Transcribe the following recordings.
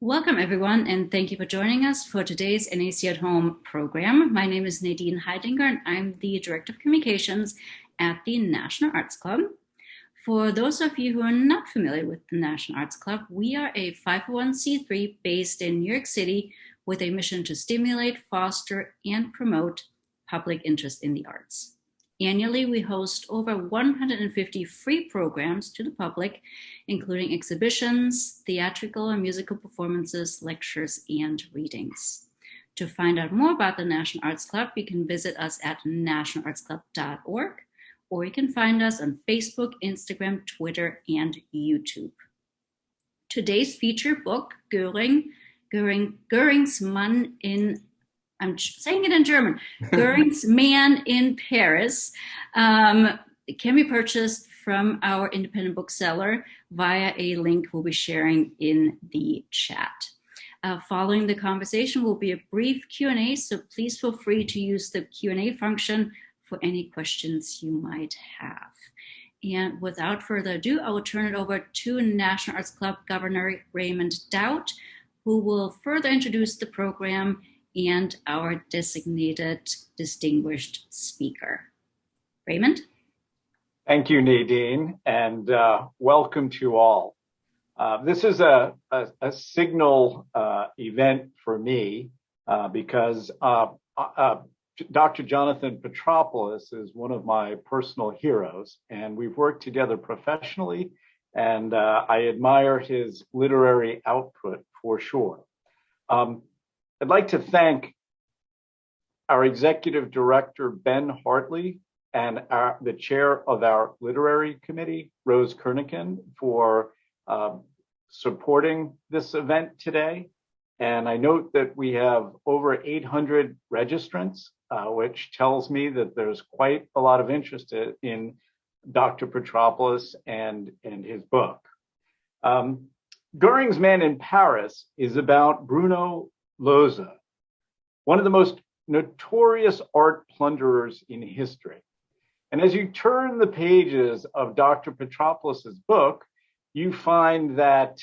Welcome, everyone, and thank you for joining us for today's NAC at Home program. My name is Nadine Heidinger, and I'm the Director of Communications at the National Arts Club. For those of you who are not familiar with the National Arts Club, we are a 501c3 based in New York City with a mission to stimulate, foster, and promote public interest in the arts. Annually, we host over 150 free programs to the public, including exhibitions, theatrical and musical performances, lectures, and readings. To find out more about the National Arts Club, you can visit us at nationalartsclub.org, or you can find us on Facebook, Instagram, Twitter, and YouTube. Today's featured book, Göring's Mann in I'm saying it in German, Göring's Man in Paris, can be purchased from our independent bookseller via a link we'll be sharing in the chat. Following the conversation will be a brief Q&A, so please feel free to use the Q&A function for any questions you might have. And without further ado, I will turn it over to National Arts Club Governor Raymond Doudt, who will further introduce the program and our designated distinguished speaker. Raymond? Thank you, Nadine, and welcome to all. This is a signal event for me because Dr. Jonathan Petropoulos is one of my personal heroes, and we've worked together professionally, and I admire his literary output for sure. I'd like to thank our executive director, Ben Hartley, and the chair of our literary committee, Rose Kernigan, for supporting this event today. And I note that we have over 800 registrants, which tells me that there's quite a lot of interest in Dr. Petropoulos and his book. Göring's Man in Paris is about Bruno Loza, one of the most notorious art plunderers in history. And as you turn the pages of Dr. Petropoulos' book, you find that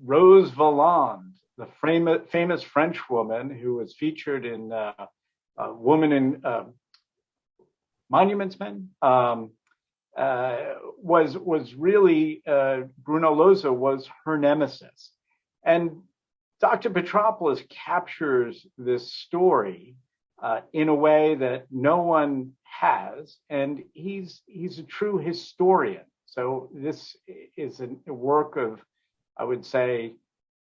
Rose Valland, the famous French woman who was featured in Woman in Monuments Men, was really, Bruno Loza was her nemesis. And Dr. Petropoulos captures this story in a way that no one has, and he's a true historian. So this is a work of, I would say,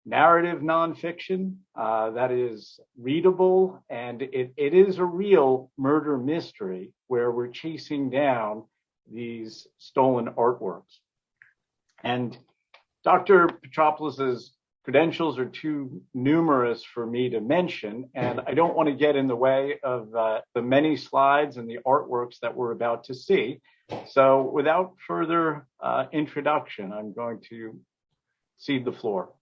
narrative nonfiction that is readable, and it is a real murder mystery where we're chasing down these stolen artworks. And Dr. Petropoulos' credentials are too numerous for me to mention, and I don't want to get in the way of the many slides and the artworks that we're about to see. So without further introduction, I'm going to cede the floor.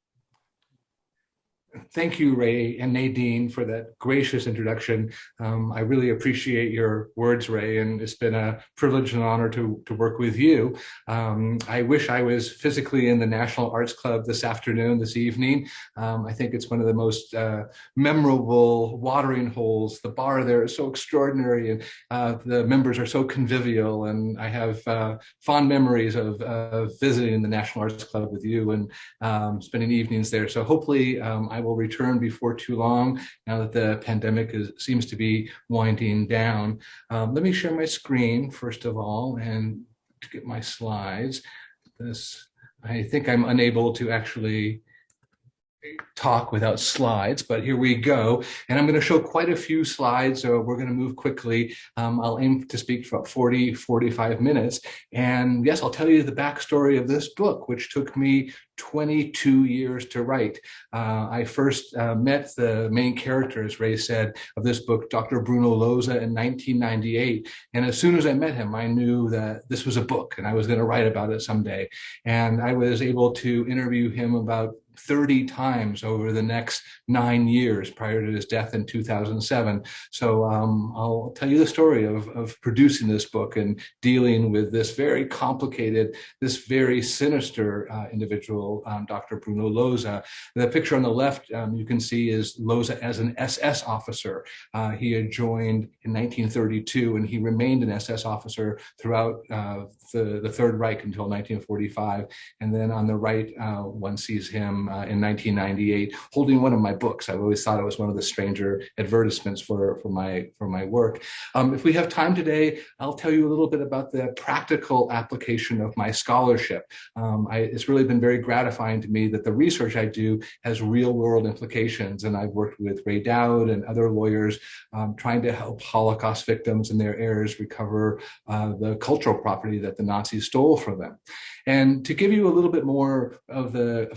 Thank you, Ray and Nadine, for that gracious introduction. I really appreciate your words, Ray, and it's been a privilege and honor to work with you. I wish I was physically in the National Arts Club this evening. I think it's one of the most memorable watering holes. The bar there is so extraordinary, and the members are so convivial, and I have fond memories of visiting the National Arts Club with you and spending evenings there. So hopefully I will return before too long, now that the pandemic seems to be winding down. Let me share my screen first of all and to get my slides. I think I'm unable to actually talk without slides, but here we go. And I'm going to show quite a few slides, so we're going to move quickly. I'll aim to speak for about 45 minutes. And yes, I'll tell you the backstory of this book, which took me 22 years to write. I first met the main character, as Ray said, of this book, Dr. Bruno Loza, in 1998. And as soon as I met him, I knew that this was a book and I was going to write about it someday. And I was able to interview him about 30 times over the next 9 years prior to his death in 2007. So I'll tell you the story of producing this book and dealing with this very complicated, this very sinister individual, Dr. Bruno Loza. The picture on the left you can see is Loza as an SS officer. He had joined in 1932 and he remained an SS officer throughout the Third Reich until 1945. And then on the right, one sees him in 1998 holding one of my books. I've always thought it was one of the stranger advertisements for my work. If we have time today, I'll tell you a little bit about the practical application of my scholarship. It's really been very gratifying to me that the research I do has real world implications. And I've worked with Ray Dowd and other lawyers trying to help Holocaust victims and their heirs recover the cultural property that the Nazis stole from them. And to give you a little bit more of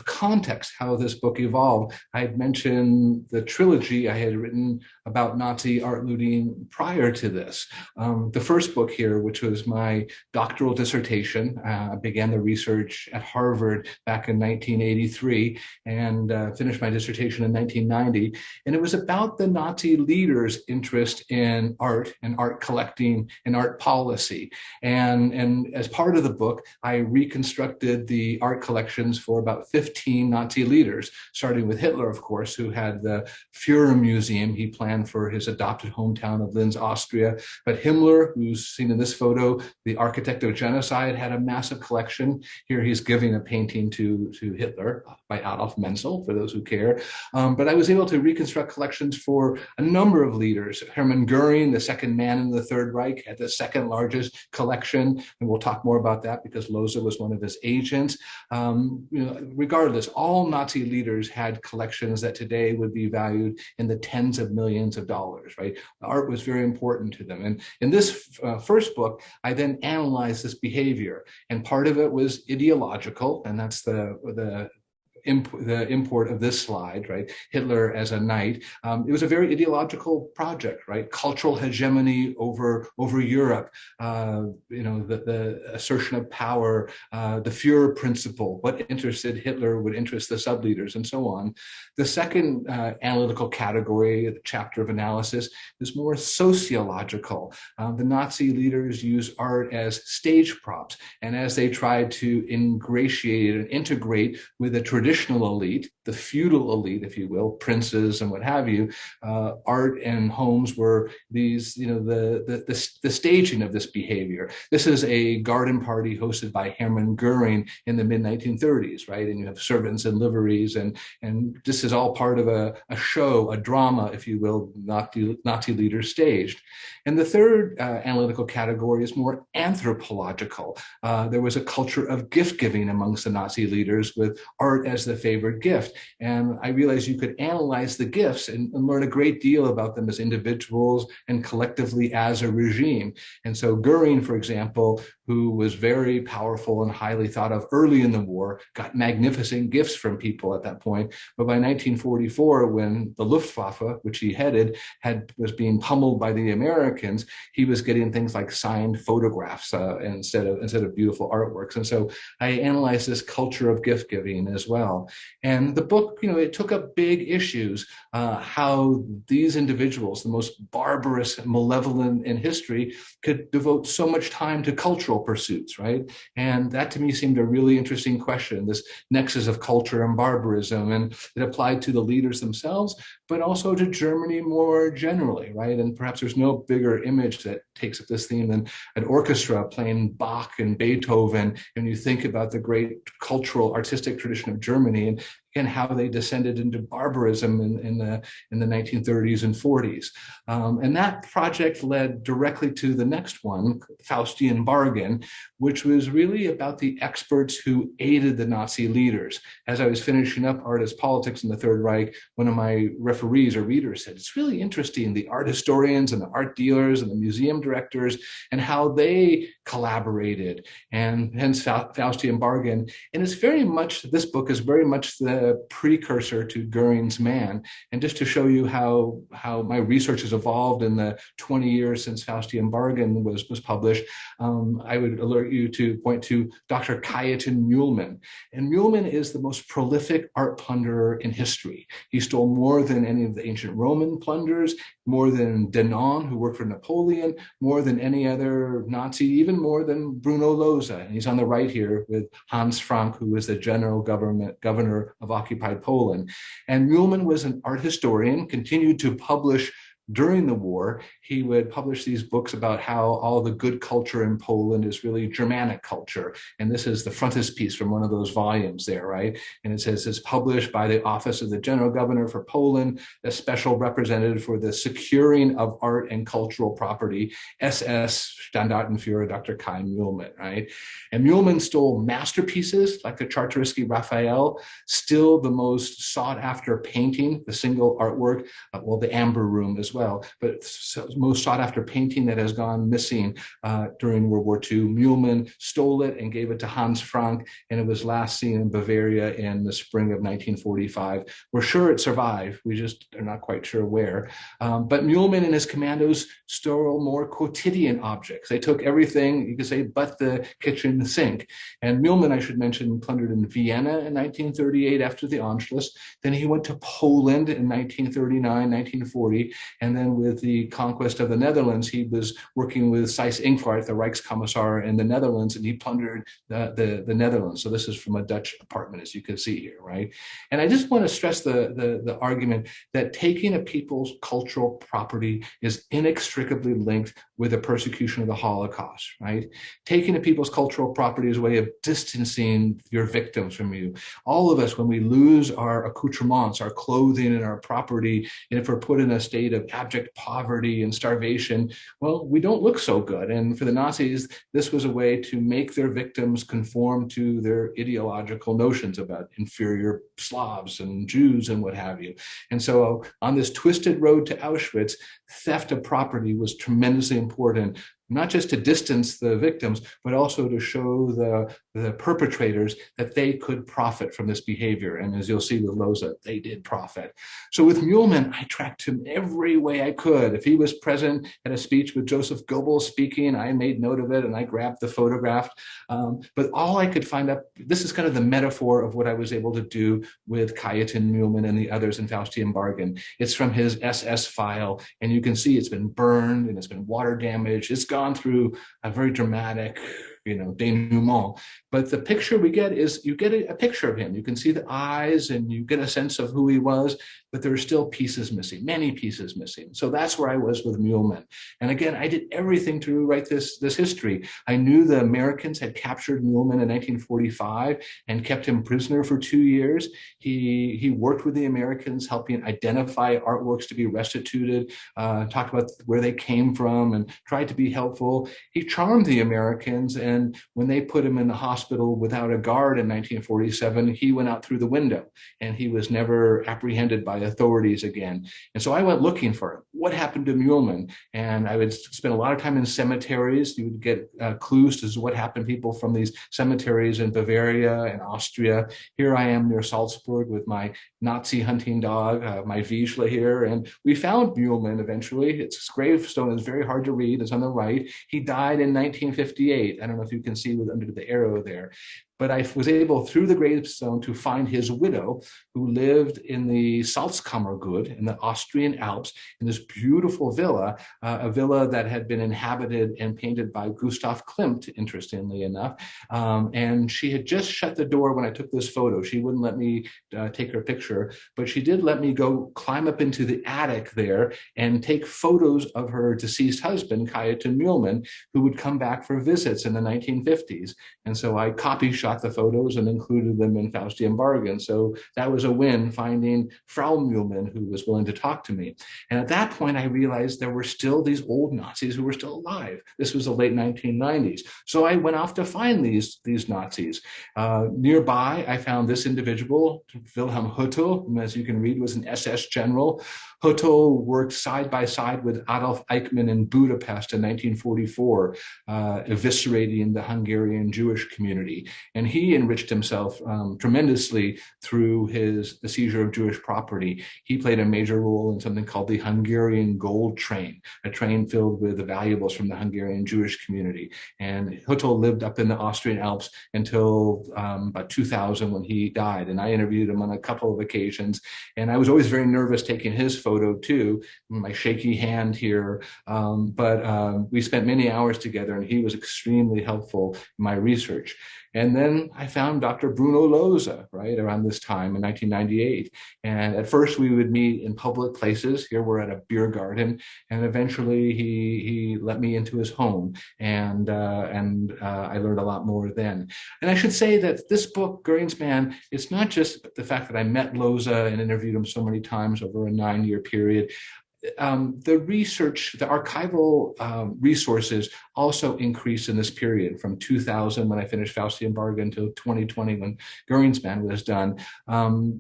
context, how this book evolved, I had mentioned the trilogy I had written about Nazi art looting prior to this. The first book here, which was my doctoral dissertation, I began the research at Harvard back in 1983 and finished my dissertation in 1990. And it was about the Nazi leaders' interest in art and art collecting and art policy. And as part of the book, I reconstructed the art collections for about 15 Nazi leaders, starting with Hitler, of course, who had the Führer Museum he planned for his adopted hometown of Linz, Austria. But Himmler, who's seen in this photo, the architect of genocide, had a massive collection. Here he's giving a painting to Hitler by Adolf Menzel, for those who care. But I was able to reconstruct collections for a number of leaders. Hermann Göring, the second man in the Third Reich, had the second largest collection, and we'll talk more about that because Loza was one of his agents. Regardless, all Nazi leaders had collections that today would be valued in the tens of millions of dollars, right? Art was very important to them. And in this first book, I then analyzed this behavior. And part of it was ideological, and that's the import of this slide, right? Hitler as a knight. It was a very ideological project, right? Cultural hegemony over Europe, the assertion of power, the Führer principle, what interested Hitler would interest the subleaders, and so on. The second analytical category, the chapter of analysis, is more sociological. The Nazi leaders used art as stage props, and as they tried to ingratiate and integrate with a traditional elite, the feudal elite, if you will, princes and what have you, art and homes were these, the staging of this behavior. This is a garden party hosted by Hermann Göring in the mid-1930s, right? And you have servants in liveries, and this is all part of a show, a drama, if you will, Nazi leaders staged. And the third analytical category is more anthropological. There was a culture of gift giving amongst the Nazi leaders, with art as the favored gift. And I realized you could analyze the gifts and learn a great deal about them as individuals and collectively as a regime. And so Göring, for example, who was very powerful and highly thought of early in the war, got magnificent gifts from people at that point. But by 1944, when the Luftwaffe, which he headed, was being pummeled by the Americans, he was getting things like signed photographs instead of beautiful artworks. And so I analyzed this culture of gift giving as well. And the book, it took up big issues, how these individuals, the most barbarous, malevolent in history, could devote so much time to cultural pursuits, right? And that to me seemed a really interesting question, this nexus of culture and barbarism. And it applied to the leaders themselves, but also to Germany more generally, right? And perhaps there's no bigger image that takes up this theme than an orchestra playing Bach and Beethoven. And you think about the great cultural, artistic tradition of Germany, and how they descended into barbarism in the 1930s and 40s. And that project led directly to the next one, Faustian Bargain, which was really about the experts who aided the Nazi leaders. As I was finishing up Art as Politics in the Third Reich, one of my referees or readers said, it's really interesting, the art historians and the art dealers and the museum directors and how they collaborated, and hence Faustian Bargain. And it's very much, this book is very much the precursor to Göring's Man. And just to show you how my research has evolved in the 20 years since Faustian Bargain was published, I would alert you to point to Dr. Kajetan Mühlmann. And Mühlmann is the most prolific art plunderer in history. He stole more than any of the ancient Roman plunderers, more than Denon, who worked for Napoleon, more than any other Nazi, even more than Bruno Loza. And he's on the right here with Hans Frank, who was the general governor of occupied Poland. And Mühlmann was an art historian, continued to publish during the war. He would publish these books about how all the good culture in Poland is really Germanic culture. And this is the frontispiece from one of those volumes there, right? And it says it's published by the Office of the General Governor for Poland, a special representative for the securing of art and cultural property, SS Standartenführer Dr. Kai Mühlmann, right? And Mühlmann stole masterpieces like the Czartoryski Raphael, still the most sought after painting, the single artwork, the Amber Room as well, but most sought after painting that has gone missing during World War II. Mühlmann stole it and gave it to Hans Frank, and it was last seen in Bavaria in the spring of 1945. We're sure it survived. We just are not quite sure where. But Mühlmann and his commandos stole more quotidian objects. They took everything, you could say, but the kitchen sink. And Mühlmann, I should mention, plundered in Vienna in 1938 after the Anschluss. Then he went to Poland in 1939, 1940. And then with the conquest of the Netherlands, he was working with Seyss-Inquart, the Reichskommissar in the Netherlands, and he plundered the Netherlands. So this is from a Dutch apartment, as you can see here, right? And I just want to stress the argument that taking a people's cultural property is inextricably linked with the persecution of the Holocaust, right? Taking a people's cultural property is a way of distancing your victims from you. All of us, when we lose our accoutrements, our clothing and our property, and if we're put in a state of abject poverty and starvation, well, we don't look so good. And for the Nazis, this was a way to make their victims conform to their ideological notions about inferior Slavs and Jews and what have you. And so on this twisted road to Auschwitz, theft of property was tremendously important, not just to distance the victims, but also to show the perpetrators that they could profit from this behavior. And as you'll see with Loza, they did profit. So with Mühlmann, I tracked him every way I could. If he was present at a speech with Joseph Goebbels speaking, I made note of it and I grabbed the photograph. But all I could find out, this is kind of the metaphor of what I was able to do with Kajetan Mühlmann and the others in Faustian Bargain. It's from his SS file, and you can see it's been burned and it's been water damaged. It's gone through a very dramatic, denouement. But the picture we get is, you get a picture of him. You can see the eyes and you get a sense of who he was, but there are still pieces missing, many pieces missing. So that's where I was with Mühlmann. And again, I did everything to write this history. I knew the Americans had captured Mühlmann in 1945 and kept him prisoner for 2 years. He worked with the Americans, helping identify artworks to be restituted, talked about where they came from and tried to be helpful. He charmed the Americans, and when they put him in the hospital without a guard in 1947, he went out through the window and he was never apprehended by authorities again. And so I went looking for him. What happened to Mühlmann? And I would spend a lot of time in cemeteries. You would get clues to what happened to people from these cemeteries in Bavaria and Austria. Here I am near Salzburg with my Nazi hunting dog, my Wiesla here. And we found Mühlmann eventually. Its gravestone is very hard to read. It's on the right. He died in 1958. I don't know if you can see with under the arrow there. But I was able, through the gravestone, to find his widow, who lived in the Salzkammergut in the Austrian Alps, in this beautiful villa, a villa that had been inhabited and painted by Gustav Klimt, interestingly enough. And she had just shut the door when I took this photo. She wouldn't let me take her picture, but she did let me go climb up into the attic there and take photos of her deceased husband, Kajetan Mühlmann, who would come back for visits in the 1950s. And so I copy shot shot the photos and included them in Faustian Bargain. So that was a win, finding Frau Mühlmann, who was willing to talk to me. And at that point, I realized there were still these old Nazis who were still alive. This was the late 1990s. So I went off to find these Nazis. Nearby, I found this individual, Wilhelm Hutto, who, as you can read, was an SS general. Hutto worked side by side with Adolf Eichmann in Budapest in 1944, eviscerating the Hungarian Jewish community. And he enriched himself tremendously through the seizure of Jewish property. He played a major role in something called the Hungarian Gold Train, a train filled with the valuables from the Hungarian Jewish community. And Hutto lived up in the Austrian Alps until about 2000 when he died. And I interviewed him on a couple of occasions. And I was always very nervous taking his photo too, my shaky hand here. But we spent many hours together, and he was extremely helpful in my research. And then I found Dr. Bruno Loza, right, around this time in 1998. And at first we would meet in public places. Here we're at a beer garden. And eventually he let me into his home. And I learned a lot more then. And I should say that this book, Göring's Man, it's not just the fact that I met Loza and interviewed him so many times over a 9-year period. The research, the archival resources also increased in this period from 2000 when I finished Faustian Bargain to 2020 when Göring's Man was done.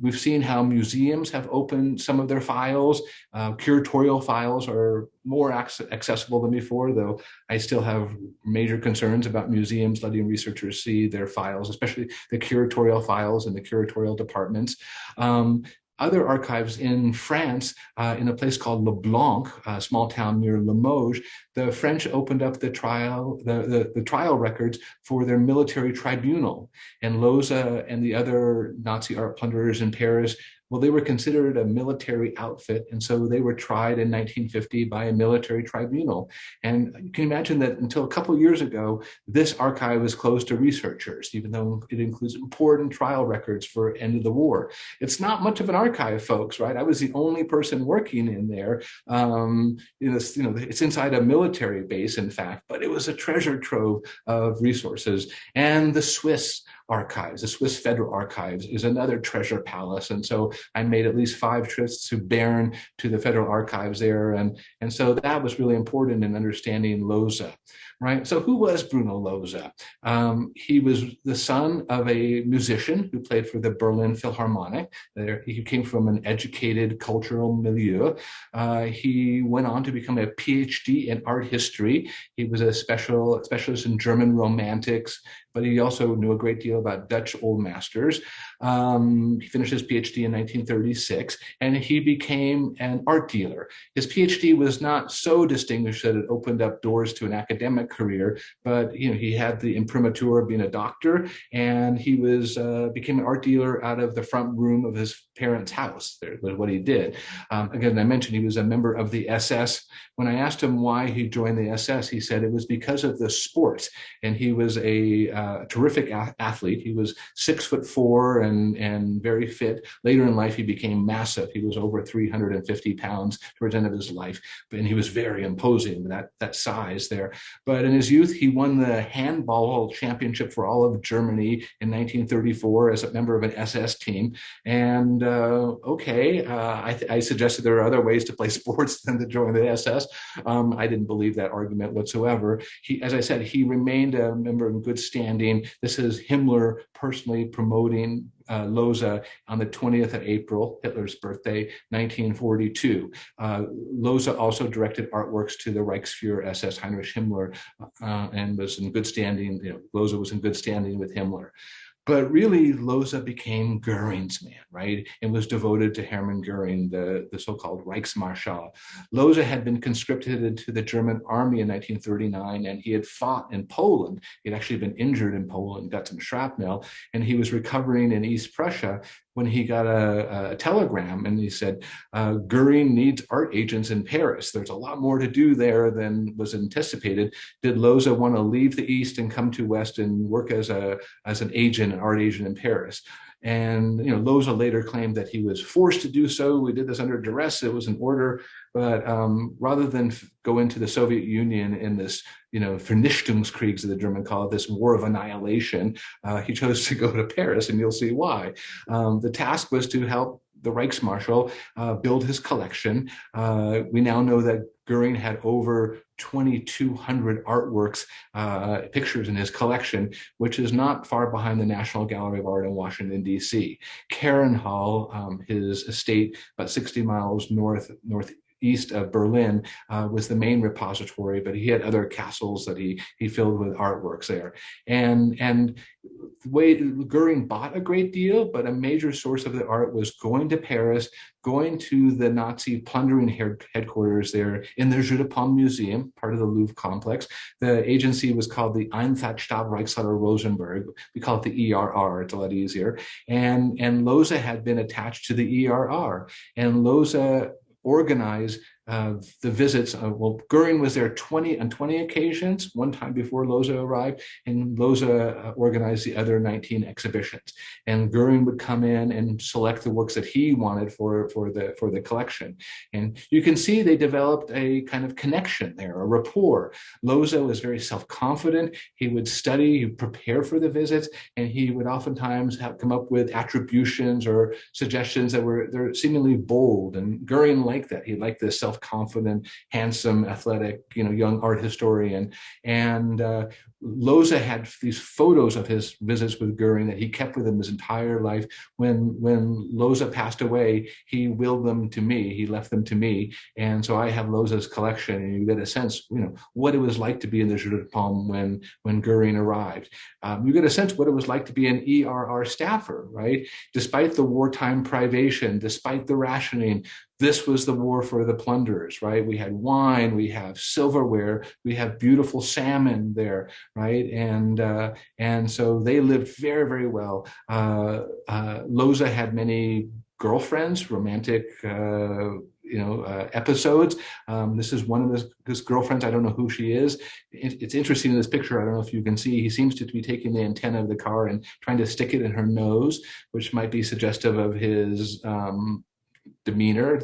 We've seen how museums have opened some of their files. Curatorial files are more accessible than before, though I still have major concerns about museums letting researchers see their files, especially the curatorial files in the curatorial departments. Other archives in France, in a place called Le Blanc, a small town near Limoges, the French opened up the trial records for their military tribunal. And Loza and the other Nazi art plunderers in Paris, well, they were considered a military outfit, and so they were tried in 1950 by a military tribunal. And you can imagine that until a couple of years ago, this archive was closed to researchers, even though it includes important trial records for end of the war. It's not much of an archive, folks, right? I was the only person working in there. It's inside a military base, in fact, but it was a treasure trove of resources. And the Swiss archives, the Swiss Federal Archives, is another treasure palace. And so I made at least 5 trips to Bern, to the Federal Archives there. And so that was really important in understanding Loza, right? So who was Bruno Loza? He was the son of a musician who played for the Berlin Philharmonic. He came from an educated cultural milieu. He went on to become a PhD in art history. He was a specialist in German romantics, but he also knew a great deal about Dutch old masters. He finished his PhD in 1936, and he became an art dealer. His PhD was not so distinguished that it opened up doors to an academic career, but he had the imprimatur of being a doctor, and he became an art dealer out of the front room of his parents' house. That was what he did. Again, I mentioned he was a member of the SS. When I asked him why he joined the SS, he said it was because of the sport, and he was a terrific athlete. He was 6'4" and very fit. Later in life, he became massive. He was over 350 pounds towards the end of his life, and he was very imposing, that size there. But in his youth, he won the handball championship for all of Germany in 1934 as a member of an SS team. And I suggested there are other ways to play sports than to join the SS. I didn't believe that argument whatsoever. As I said, he remained a member in good standing. This is Himmler personally promoting Loza on the 20th of April, Hitler's birthday, 1942. Loza also directed artworks to the Reichsfuhrer SS Heinrich Himmler and was in good standing. Loza was in good standing with Himmler. But really, Loza became Göring's man, right? And was devoted to Hermann Göring, the so-called Reichsmarschall. Loza had been conscripted into the German army in 1939, and he had fought in Poland. He had actually been injured in Poland, got some shrapnel, and he was recovering in East Prussia when he got a telegram, and he said, Göring needs art agents in Paris. There's a lot more to do there than was anticipated. Did Loza want to leave the East and come to West and work as an agent, an art agent in Paris? And Loza later claimed that he was forced to do so. We did this under duress. It was an order. But rather than go into the Soviet Union in this, Vernichtungskrieg, as the German call it, this war of annihilation, he chose to go to Paris, and you'll see why. The task was to help the Reichsmarshal build his collection. We now know that Göring had over 2,200 artworks, pictures in his collection, which is not far behind the National Gallery of Art in Washington, D.C. Carenhall, his estate about 60 miles northeast of Berlin, was the main repository, but he had other castles that he filled with artworks there. And the way Göring bought a great deal, but a major source of the art was going to Paris, going to the Nazi plundering headquarters there in the Jeu de Paume Museum, part of the Louvre complex. The agency was called the Einsatzstab Reichsleiter Rosenberg. We call it the ERR, it's a lot easier. And Loza had been attached to the ERR. And Loza organized the visits. Göring was there on 20 occasions, one time before Loza arrived, and Loza organized the other 19 exhibitions. And Göring would come in and select the works that he wanted for the collection. And you can see they developed a kind of connection there, a rapport. Loza was very self-confident. He would study, he'd prepare for the visits, and he would oftentimes come up with attributions or suggestions that they're seemingly bold. And Göring liked that. He liked this self-confident, handsome, athletic, young art historian. And Loza had these photos of his visits with Göring that he kept with him his entire life. When Loza passed away, he willed them to me. He left them to me. And so I have Loza's collection, and you get a sense, what it was like to be in the Jeu de Paume when Göring arrived. You get a sense what it was like to be an ERR staffer, right? Despite the wartime privation, despite the rationing, this was the war for the plunderers, right? We had wine, we have silverware, we have beautiful salmon there, right? And so they lived very, very well. Loza had many girlfriends, romantic, episodes. This is one of his girlfriends. I don't know who she is. It's interesting in this picture. I don't know if you can see, he seems to be taking the antenna of the car and trying to stick it in her nose, which might be suggestive of his demeanor.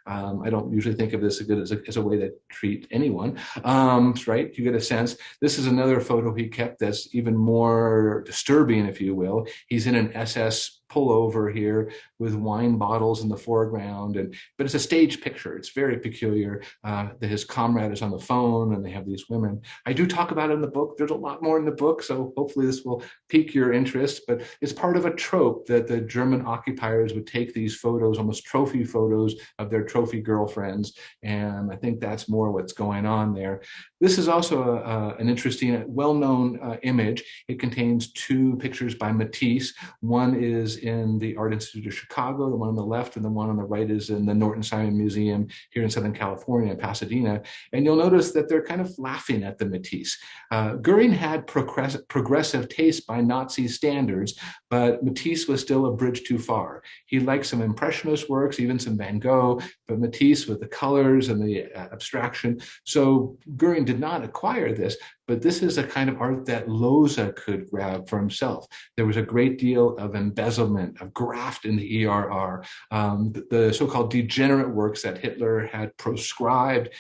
I don't usually think of this as a way to treat anyone, right? You get a sense. This is another photo he kept that's even more disturbing, if you will. He's in an SS pullover here with wine bottles in the foreground, but it's a stage picture. It's very peculiar. That his comrade is on the phone, and they have these women. I do talk about it in the book. There's a lot more in the book, so hopefully this will pique your interest. But it's part of a trope that the German occupiers would take these photos, almost trophy photos of their trophy girlfriends, and I think that's more what's going on there. This is also an interesting, well-known image. It contains two pictures by Matisse. One is in the Art Institute of Chicago, the one on the left, and the one on the right is in the Norton Simon Museum here in Southern California, Pasadena. And you'll notice that they're kind of laughing at the Matisse. Göring had progressive taste by Nazi standards, but Matisse was still a bridge too far. He liked some Impressionist works, even some Van Gogh, but Matisse with the colors and the abstraction. So Göring did not acquire this, but this is a kind of art that Loza could grab for himself. There was a great deal of embezzlement, of graft in the ERR. The so-called degenerate works that Hitler had proscribed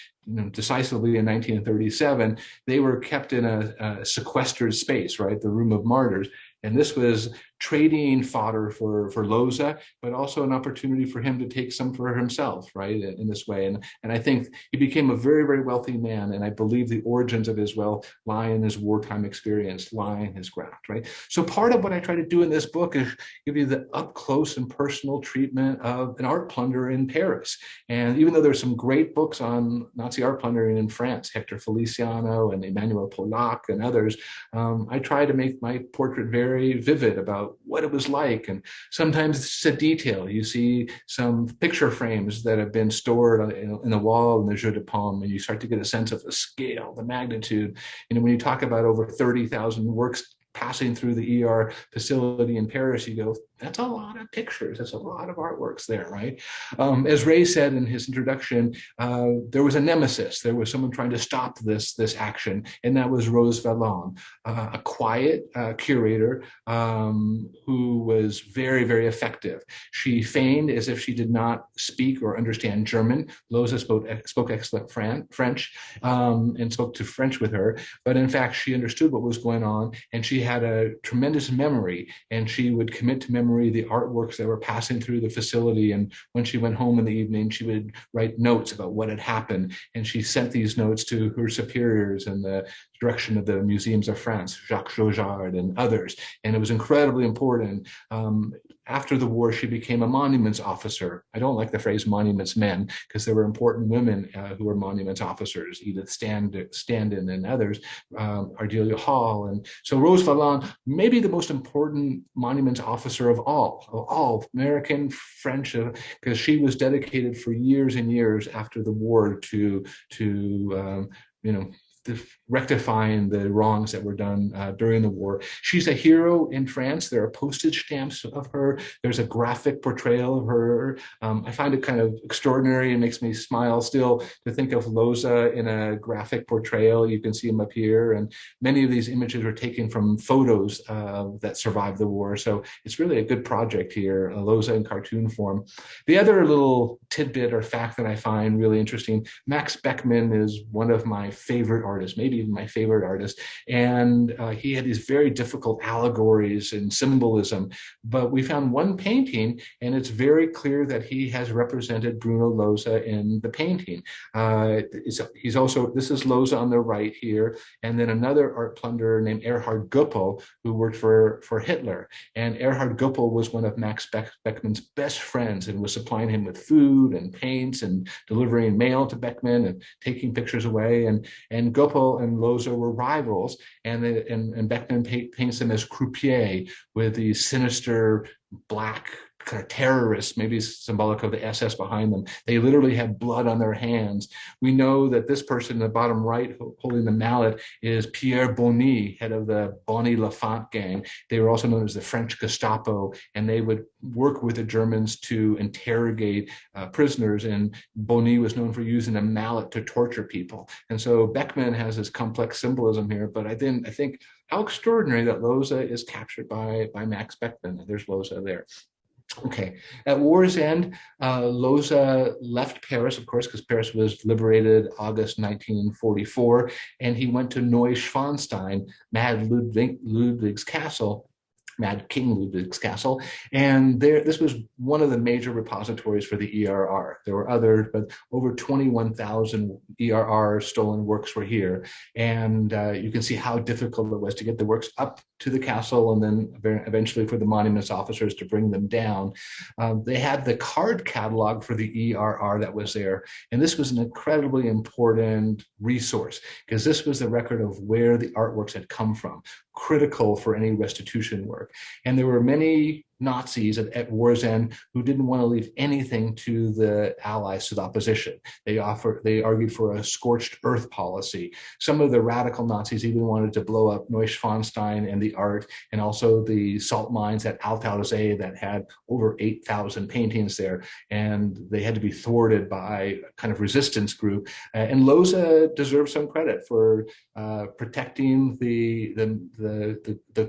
decisively in 1937, they were kept in a sequestered space, right? The Room of Martyrs. And this was trading fodder for Loza, but also an opportunity for him to take some for himself, right, in this way. And I think he became a very, very wealthy man, and I believe the origins of his wealth lie in his wartime experience, lie in his graft, right? So part of what I try to do in this book is give you the up-close and personal treatment of an art plunderer in Paris. And even though there's some great books on Nazi art plundering in France, Hector Feliciano and Emmanuel Pollack and others, I try to make my portrait very vivid about what it was like. And sometimes it's a detail. You see some picture frames that have been stored in the wall in the Jeu de Paume, and you start to get a sense of the scale, the magnitude. When you talk about over 30,000 works passing through the ER facility in Paris, you go, that's a lot of pictures. That's a lot of artworks there, right? As Ray said in his introduction, there was a nemesis. There was someone trying to stop this action, and that was Rose Valland, a quiet curator who was very, very effective. She feigned as if she did not speak or understand German. Loza spoke excellent French and spoke to French with her, but in fact, she understood what was going on, and she had a tremendous memory, and she would commit to memory the artworks that were passing through the facility. And when she went home in the evening, she would write notes about what had happened, and she sent these notes to her superiors in the direction of the museums of France, Jacques Jaujard and others. And it was incredibly important. After the war, she became a monuments officer. I don't like the phrase monuments men, because there were important women who were monuments officers, Edith Standen and others, Ardelia Hall. And so Rose Valland, maybe the most important monuments officer of all American, French, because she was dedicated for years and years after the war to rectifying the wrongs that were done during the war. She's a hero in France. There are postage stamps of her. There's a graphic portrayal of her. I find it kind of extraordinary. It makes me smile still to think of Loza in a graphic portrayal. You can see him up here. And many of these images were taken from photos that survived the war. So it's really a good project here, Loza in cartoon form. The other little tidbit or fact that I find really interesting, Max Beckmann is one of my favorite artist, maybe even my favorite artist. And he had these very difficult allegories and symbolism, but we found one painting, and it's very clear that he has represented Bruno Loza in the painting. He's also, this is Loza on the right here, and then another art plunderer named Erhard Goeppel, who worked for Hitler. And Erhard Goeppel was one of Max Beckmann's best friends and was supplying him with food and paints and delivering mail to Beckmann and taking pictures away. And Goeppel and Loza were rivals, and Beckmann paints them as croupier with these sinister black kind of terrorists, maybe symbolic of the SS behind them. They literally have blood on their hands. We know that this person in the bottom right holding the mallet is Pierre Bonny, head of the Bonny Lafont gang. They were also known as the French Gestapo, and they would work with the Germans to interrogate prisoners, and Bonny was known for using a mallet to torture people. And so Beckmann has this complex symbolism here, but I think how extraordinary that Loza is captured by Max Beckmann. There's Loza there. Okay, at war's end, Loza left Paris, of course, because Paris was liberated August 1944, and he went to Neuschwanstein, Mad Ludwig's castle, Mad King Ludwig's castle, and this was one of the major repositories for the ERR. There were others, but over 21,000 ERR stolen works were here, and you can see how difficult it was to get the works up to the castle, and then eventually for the monuments officers to bring them down. They had the card catalog for the ERR that was there, and this was an incredibly important resource because this was the record of where the artworks had come from, critical for any restitution work. And there were many Nazis at war's end who didn't want to leave anything to the Allies, to the opposition. They argued for a scorched earth policy. Some of the radical Nazis even wanted to blow up Neuschwanstein and the art, and also the salt mines at Altausee that had over 8,000 paintings there, and they had to be thwarted by a kind of resistance group. And Loza deserves some credit for protecting the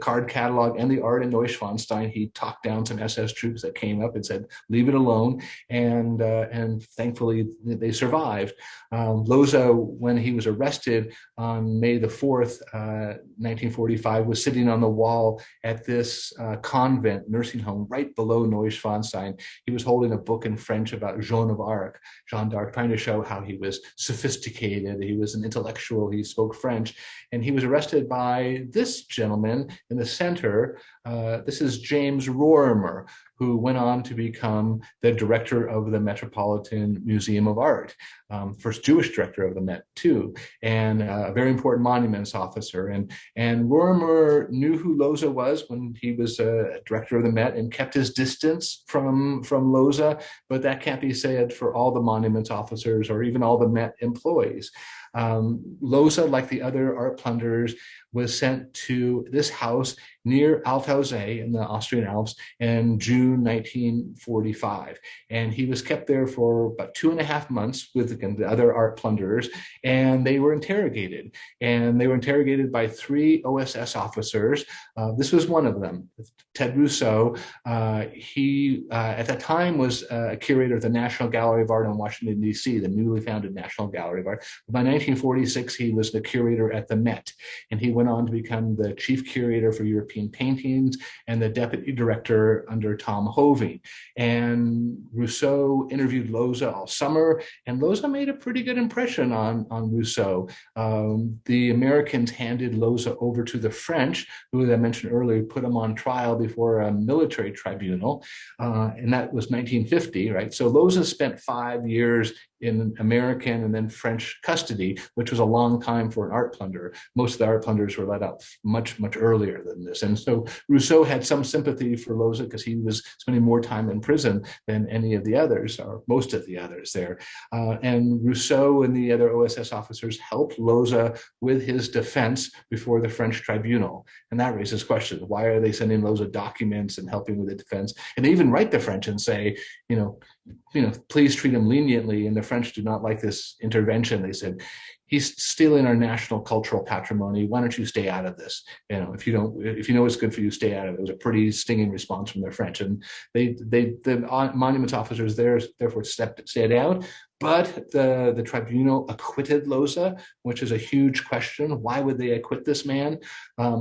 card catalog and the art in Neuschwanstein. He talked down some SS troops that came up and said, leave it alone. And thankfully they survived. Loza, when he was arrested on May the 4th, 1945, was sitting on the wall at this convent nursing home right below Neuschwanstein. He was holding a book in French about Jeanne d'Arc, trying to show how he was sophisticated. He was an intellectual. He spoke French. And he was arrested by this gentleman in the center. This is James Rorimer. who went on to become the director of the Metropolitan Museum of Art, first Jewish director of the Met too, and a very important monuments officer. And Rorimer knew who Loza was when he was a director of the Met and kept his distance from Loza, but that can't be said for all the monuments officers or even all the Met employees. Loza, like the other art plunderers, was sent to this house near Althausen in the Austrian Alps in June 1945. And he was kept there for about 2.5 months with, again, the other art plunderers, and they were interrogated. And they were interrogated by 3 OSS officers. This was one of them, Ted Rousseau. He, at that time, was a curator of the National Gallery of Art in Washington, D.C., the newly founded National Gallery of Art. By 1946, he was the curator at the Met, and he went on to become the chief curator for European paintings and the deputy director under Tom Hoving. And Rousseau interviewed Loza all summer, and Loza made a pretty good impression on Rousseau. The Americans handed Loza over to the French, who, as I mentioned earlier, put him on trial before a military tribunal, and that was 1950, right? So Loza spent 5 years in American and then French custody, which was a long time for an art plunderer. Most of the art plunderers were let out much, much earlier than this. And so Rousseau had some sympathy for Loza because he was spending more time in prison than any of the others, or most of the others there. And Rousseau and the other OSS officers helped Loza with his defense before the French tribunal. And that raises questions. Why are they sending Loza documents and helping with the defense? And they even write the French and say, please treat him leniently. And the French do not like this intervention. They said, he's stealing our national cultural patrimony. Why don't you stay out of this? If you know it's good for you, stay out of it. It was a pretty stinging response from the French, and the monuments officers there therefore stayed out. But the tribunal acquitted Loza, which is a huge question. Why would they acquit this man?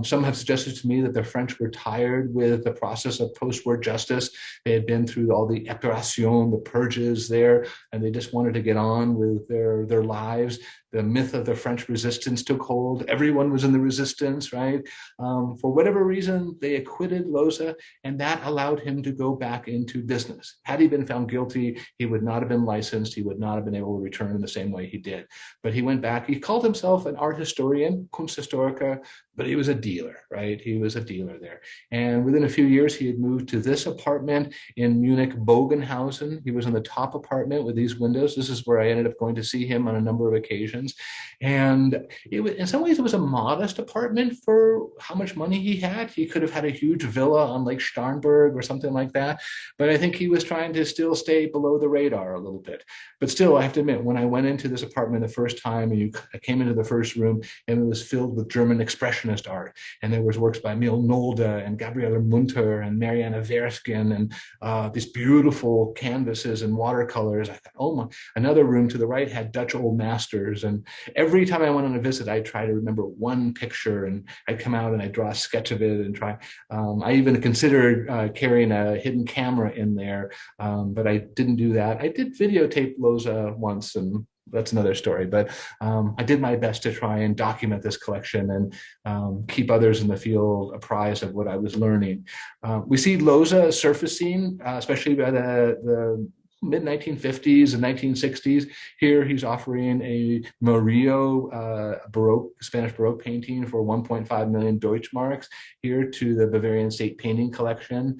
Some have suggested to me that the French were tired with the process of post-war justice. They had been through all the épuration, the purges there, and they just wanted to get on with their lives. The myth of the French resistance took hold. Everyone was in the resistance, right? For whatever reason, they acquitted Loza, and that allowed him to go back into business. Had he been found guilty, he would not have been licensed. He would not have been able to return in the same way he did. But he went back. He called himself an art historian, Kunsthistoriker, but he was a dealer, right? He was a dealer there. And within a few years, he had moved to this apartment in Munich, Bogenhausen. He was in the top apartment with these windows. This is where I ended up going to see him on a number of occasions. And it was, in some ways, it was a modest apartment for how much money he had. He could have had a huge villa on Lake Starnberg or something like that. But I think he was trying to still stay below the radar a little bit. But still, I have to admit, when I went into this apartment the first time, and I came into the first room, and it was filled with German expressionist art. And there was works by Emil Nolde and Gabriele Munter and Marianne Verskin, and these beautiful canvases and watercolors. I thought, oh my, another room to the right had Dutch old masters. And every time I went on a visit, I'd try to remember one picture, and I'd come out and I'd draw a sketch of it and try. I even considered carrying a hidden camera in there, but I didn't do that. I did videotape Loza once, and that's another story. But I did my best to try and document this collection and keep others in the field apprised of what I was learning. We see Loza surfacing, especially by the mid-1950s and 1960s. Here he's offering a Murillo Spanish Baroque painting for 1.5 million Deutschmarks here to the Bavarian State Painting Collection.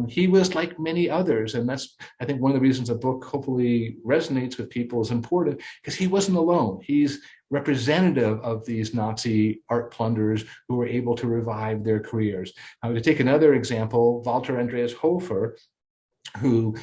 He was like many others, and that's, I think, one of the reasons the book hopefully resonates with people is important, because he wasn't alone. He's representative of these Nazi art plunderers who were able to revive their careers. Now, to take another example, Walter Andreas Hofer, who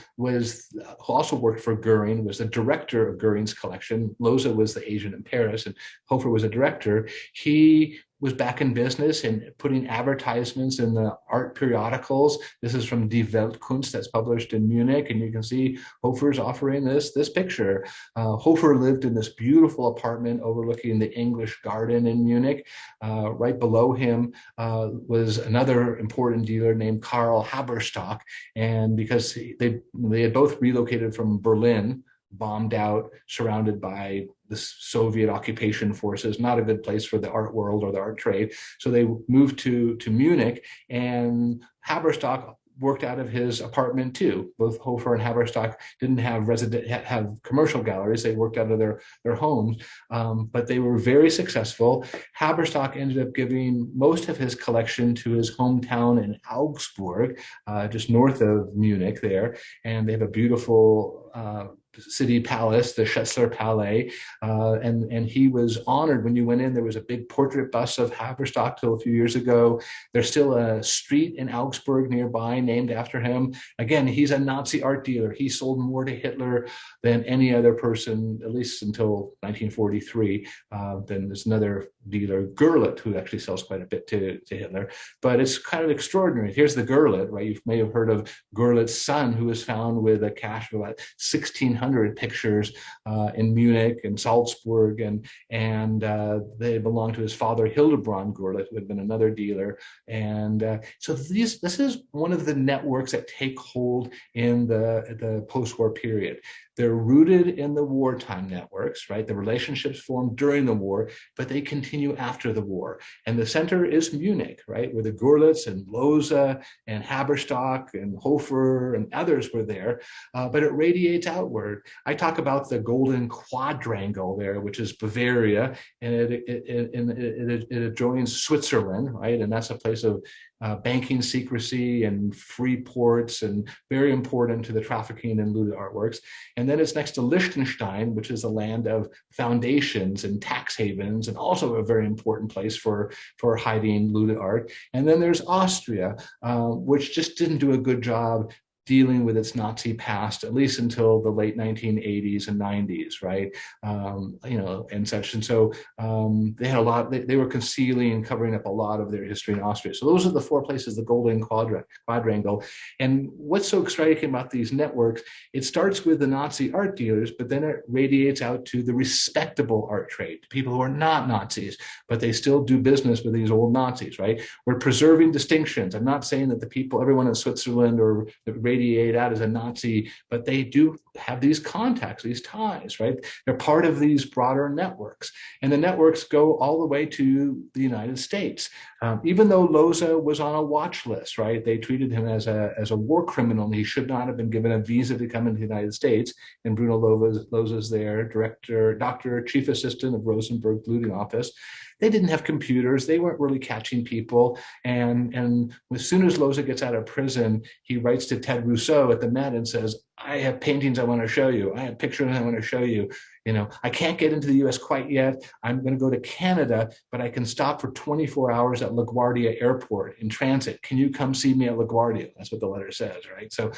also worked for Göring, was the director of Göring's collection. Loza was the agent in Paris, and Hofer was a director. He was back in business and putting advertisements in the art periodicals. This is from Die Weltkunst, that's published in Munich, and you can see Hofer's offering this picture. Hofer lived in this beautiful apartment overlooking the English Garden in Munich. Right below him was another important dealer named Karl Haberstock, and because they had both relocated from Berlin, bombed out, surrounded by the Soviet occupation forces, not a good place for the art world or the art trade. So they moved to Munich, and Haberstock worked out of his apartment too. Both Hofer and Haberstock didn't have commercial galleries. They worked out of their homes, but they were very successful. Haberstock ended up giving most of his collection to his hometown in Augsburg, just north of Munich there. And they have a beautiful city palace, the Schützler Palais, and he was honored when you went in. There was a big portrait bust of Haberstock till a few years ago. There's still a street in Augsburg nearby named after him. Again, he's a Nazi art dealer. He sold more to Hitler than any other person, at least until 1943. Then there's another dealer, Gurlitt, who actually sells quite a bit to Hitler. But it's kind of extraordinary. Here's the Gurlitt, right? You may have heard of Gurlitt's son, who was found with a cache of about 1,600 pictures in Munich and Salzburg, and they belonged to his father Hildebrand Gurlitt, who had been another dealer. And so this is one of the networks that take hold in the post-war period. They're rooted in the wartime networks, right? The relationships formed during the war, but they continue after the war. And the center is Munich, right? Where the Gurlitts and Loza and Haberstock and Hofer and others were there, but it radiates outward. I talk about the Golden Quadrangle there, which is Bavaria, and it adjoins Switzerland, right? And that's a place of banking secrecy and free ports, and very important to the trafficking in looted artworks. And then it's next to Liechtenstein, which is a land of foundations and tax havens, and also a very important place for hiding looted art. And then there's Austria, which just didn't do a good job dealing with its Nazi past, at least until the late 1980s and 90s, right? And such. And so they had a lot, they were concealing and covering up a lot of their history in Austria. So those are the four places, the Golden Quadrangle. And what's so striking about these networks, it starts with the Nazi art dealers, but then it radiates out to the respectable art trade, people who are not Nazis, but they still do business with these old Nazis, right? We're preserving distinctions. I'm not saying that everyone in Switzerland or the radiate out as a Nazi, but they do have these contacts, these ties, right? They're part of these broader networks. And the networks go all the way to the United States. Even though Loza was on a watch list, right? They treated him as a war criminal, and he should not have been given a visa to come into the United States. And Bruno Loza's there, doctor, chief assistant of Rosenberg looting office. They didn't have computers. They weren't really catching people. And as soon as Loza gets out of prison, he writes to Ted Rousseau at the Met and says, I have paintings I want to show you. I have pictures I want to show you. I can't get into the US quite yet. I'm going to go to Canada, but I can stop for 24 hours at LaGuardia Airport in transit. Can you come see me at LaGuardia? That's what the letter says, right? So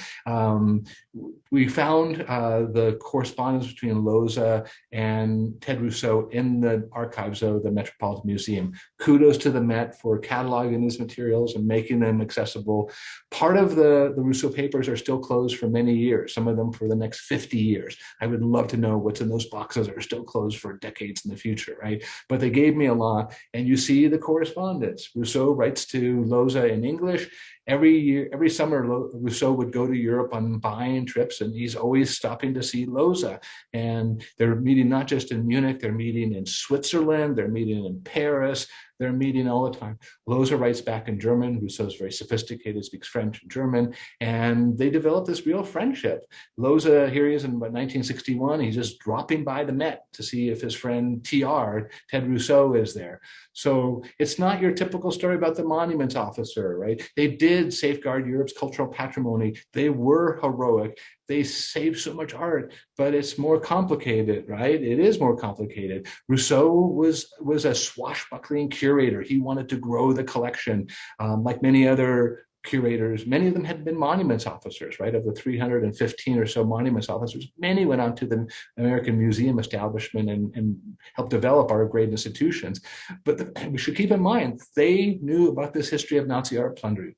we found the correspondence between Loza and Ted Rousseau in the archives of the Metropolitan Museum. Kudos to the Met for cataloging these materials and making them accessible. Part of the Rousseau papers are still closed for many years, some of them for the next 50 years. I would love to know what's in those boxes that are still closed for decades in the future, right? But they gave me a lot, and you see the correspondence. Rousseau writes to Loza in English. Every summer, Rousseau would go to Europe on buying trips, and he's always stopping to see Loza. And they're meeting not just in Munich, they're meeting in Switzerland, they're meeting in Paris, they're meeting all the time. Loza writes back in German. Rousseau's very sophisticated, speaks French and German, and they develop this real friendship. Loza, here he is in 1961, he's just dropping by the Met to see if his friend Ted Rousseau, is there. So it's not your typical story about the monuments officer, right? They did safeguard Europe's cultural patrimony. They were heroic. They saved so much art, but it's more complicated, right? It is more complicated. Rousseau was a swashbuckling curator. He wanted to grow the collection, like many other curators. Many of them had been monuments officers, right? Of the 315 or so monuments officers, many went on to the American Museum establishment and helped develop our great institutions. But we should keep in mind, they knew about this history of Nazi art plundering.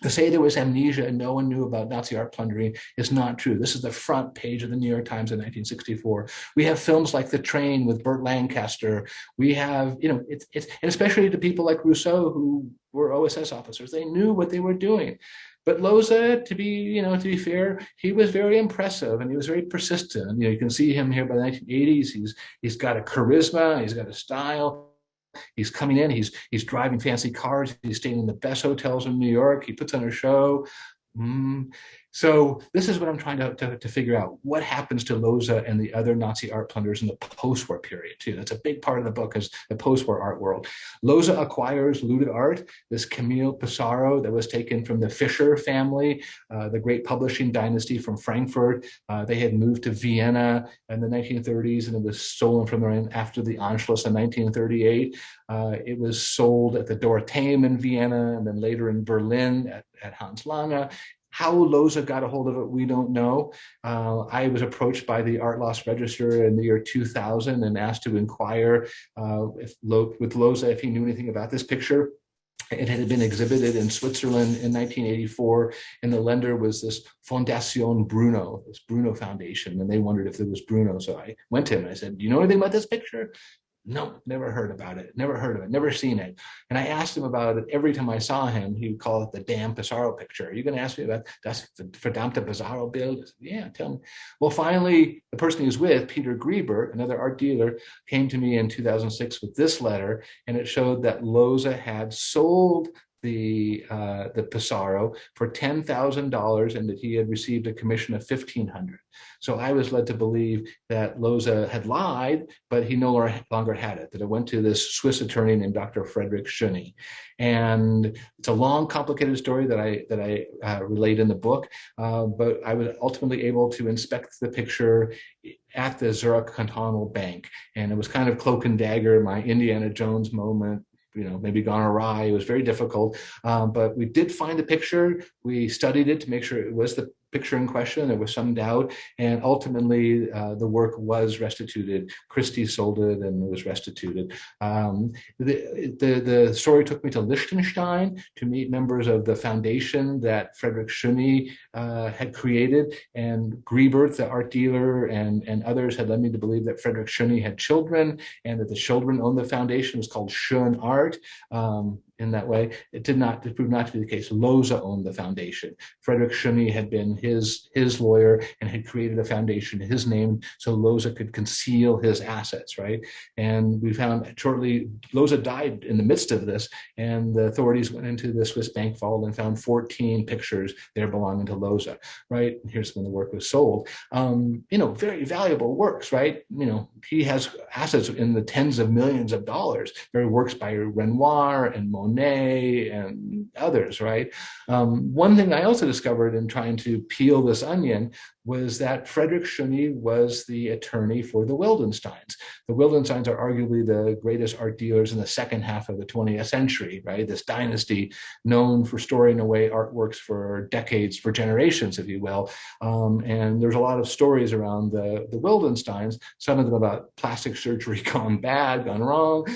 To say there was amnesia and no one knew about Nazi art plundering is not true. This is the front page of the New York Times in 1964. We have films like The Train with Burt Lancaster. We have, it's and especially to people like Rousseau who were OSS officers. They knew what they were doing. But Loza, to be fair, he was very impressive and he was very persistent. You can see him here by the 1980s. He's got a charisma. He's got a style. He's coming in, he's driving fancy cars, he's staying in the best hotels in New York, he puts on a show. So this is what I'm trying to figure out. What happens to Loza and the other Nazi art plunderers in the post-war period too? That's a big part of the book, is the post-war art world. Loza acquires looted art, this Camille Pissarro that was taken from the Fischer family, the great publishing dynasty from Frankfurt. They had moved to Vienna in the 1930s, and it was stolen from them after the Anschluss in 1938. It was sold at the Dorotheum in Vienna, and then later in Berlin at Hans Lange. How Loza got a hold of it, we don't know. I was approached by the Art Loss Register in the year 2000 and asked to inquire with Loza if he knew anything about this picture. It had been exhibited in Switzerland in 1984, and the lender was this Fondation Bruno, this Bruno Foundation, and they wondered if there was Bruno. So I went to him and I said, "Do you know anything about this picture?" "No, never heard about it, never heard of it, never seen it." And I asked him about it every time I saw him. He would call it the damn Pissarro picture. "Are you going to ask me about das verdammte Pissarro Bild?" Said, "Yeah, tell me." Well, finally, the person he was with, Peter Grieber, another art dealer, came to me in 2006 with this letter, and it showed that Loza had sold the Pissarro for $10,000 and that he had received a commission of $1,500. So I was led to believe that Loza had lied, but he no longer had it, that it went to this Swiss attorney named Dr. Frederick Schöni. And it's a long, complicated story that I relate in the book, but I was ultimately able to inspect the picture at the Zurich Cantonal Bank. And it was kind of cloak and dagger, my Indiana Jones moment, maybe gone awry. It was very difficult, but we did find the picture. We studied it to make sure it was the picture in question. There was some doubt, and ultimately the work was restituted. Christie sold it, and it was restituted. The story took me to Liechtenstein to meet members of the foundation that Frederick Schöni had created, and Griebert, the art dealer, and others had led me to believe that Frederick Schöni had children, and that the children owned the foundation. It was called Schön Art. In that way, it proved not to be the case. Loza owned the foundation. Frederick Schöni had been his lawyer and had created a foundation in his name so Loza could conceal his assets, right? And we found shortly, Loza died in the midst of this, and the authorities went into the Swiss bank vault and found 14 pictures there belonging to Loza, right? Here's when the work was sold. Very valuable works, right? He has assets in the tens of millions of dollars. There are works by Renoir and Monet and others, right? One thing I also discovered in trying to peel this onion was that Frederick Schöni was the attorney for the Wildensteins. The Wildensteins are arguably the greatest art dealers in the second half of the 20th century, right? This dynasty known for storing away artworks for decades, for generations, if you will. And there's a lot of stories around the Wildensteins, some of them about plastic surgery gone bad, gone wrong.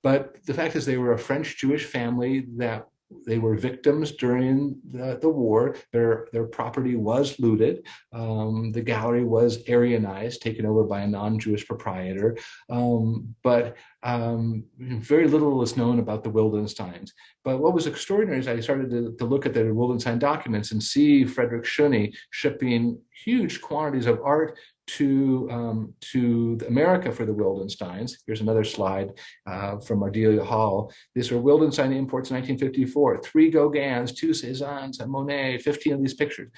But the fact is they were a French Jewish family that they were victims during the war. Their property was looted. The gallery was Aryanized, taken over by a non-Jewish proprietor. But very little is known about the Wildensteins. But what was extraordinary is I started to look at the Wildenstein documents and see Frederick Schöni shipping huge quantities of art to America for the Wildensteins. Here's another slide from Ardelia Hall. These are Wildenstein imports in 1954. 3 Gauguins, 2 Cézannes, a Monet, 15 of these pictures.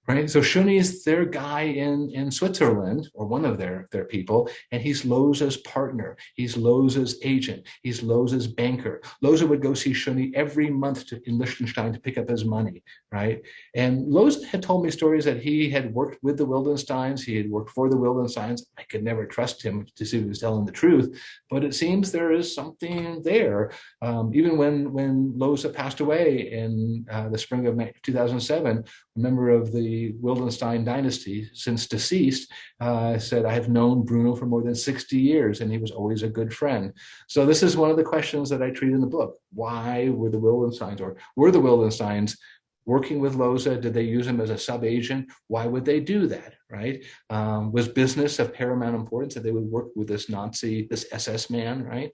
Right? So Schöni is their guy in Switzerland, or one of their people, and he's Loza's partner. He's Loza's agent. He's Loza's banker. Loza would go see Schöni every month in Liechtenstein to pick up his money, right? And Loza had told me stories that he had worked with the Wildensteins. He had worked for the Wildensteins. I could never trust him to see if he was telling the truth, but it seems there is something there. Even when Loza passed away in the spring of 2007, a member of the Wildenstein dynasty, since deceased, said, "I have known Bruno for more than 60 years, and he was always a good friend." So this is one of the questions that I treat in the book. Why were the Wildensteins working with Loza? Did they use him as a sub-agent? Why would they do that, right? Was business of paramount importance that they would work with this SS man, right?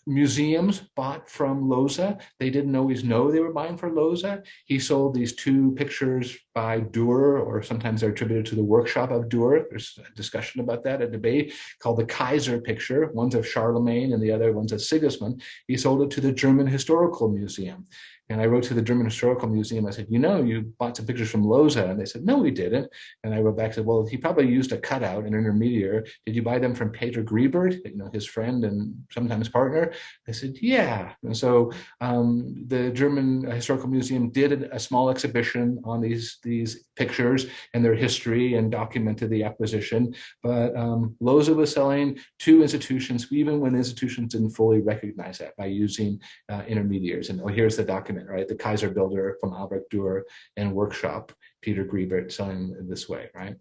Museums bought from Loza. They didn't always know they were buying for Loza. He sold these 2 pictures by Dürer, or sometimes they're attributed to the workshop of Dürer. There's a discussion about that, a debate, called the Kaiser picture. One's of Charlemagne and the other one's of Sigismund. He sold it to the German Historical Museum. And I wrote to the German Historical Museum. I said, you bought some pictures from Loza. And they said, no, we didn't. And I wrote back and said, well, he probably used a cutout, an intermediary. Did you buy them from Peter Griebert, his friend and sometimes partner? I said, yeah. And so the German Historical Museum did a small exhibition on these pictures and their history and documented the acquisition. But Loza was selling to institutions, even when institutions didn't fully recognize that, by using intermediaries. And here's the document, right? The Kaiser Builder from Albrecht Dürer and Workshop, Peter Griebert, selling this way, right?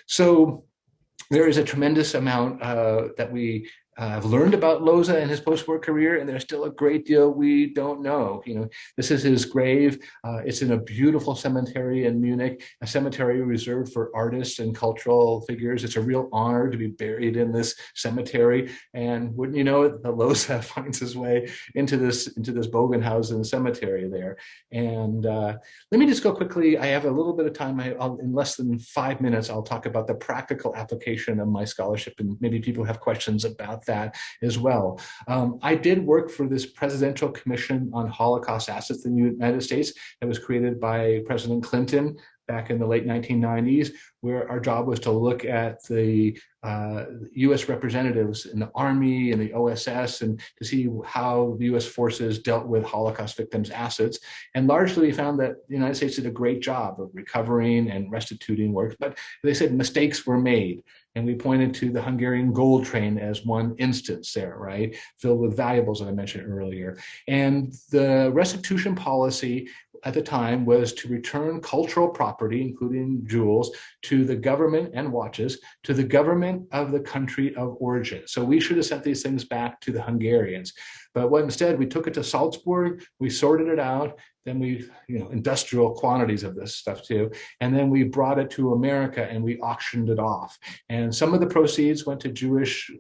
So there is a tremendous amount that we have learned about Loza and his post-war career, and there's still a great deal we don't know. This is his grave. It's in a beautiful cemetery in Munich, a cemetery reserved for artists and cultural figures. It's a real honor to be buried in this cemetery. And wouldn't you know it, the Loza finds his way into this Bogenhausen cemetery there. And let me just go quickly. I have a little bit of time. In less than 5 minutes, I'll talk about the practical application of my scholarship, and maybe people have questions about that as well. I did work for this Presidential Commission on Holocaust Assets in the United States that was created by President Clinton back in the late 1990s, where our job was to look at the U.S. representatives in the Army and the OSS and to see how the U.S. forces dealt with Holocaust victims' assets. And largely we found that the United States did a great job of recovering and restituting works, but they said mistakes were made. And we pointed to the Hungarian gold train as one instance there, right? Filled with valuables that I mentioned earlier. And the restitution policy at the time was to return cultural property, including jewels, to the government and watches, to the government of the country of origin. So we should have sent these things back to the Hungarians. But instead, we took it to Salzburg, we sorted it out, then we, industrial quantities of this stuff too. And then we brought it to America and we auctioned it off. And some of the proceeds went to Jewish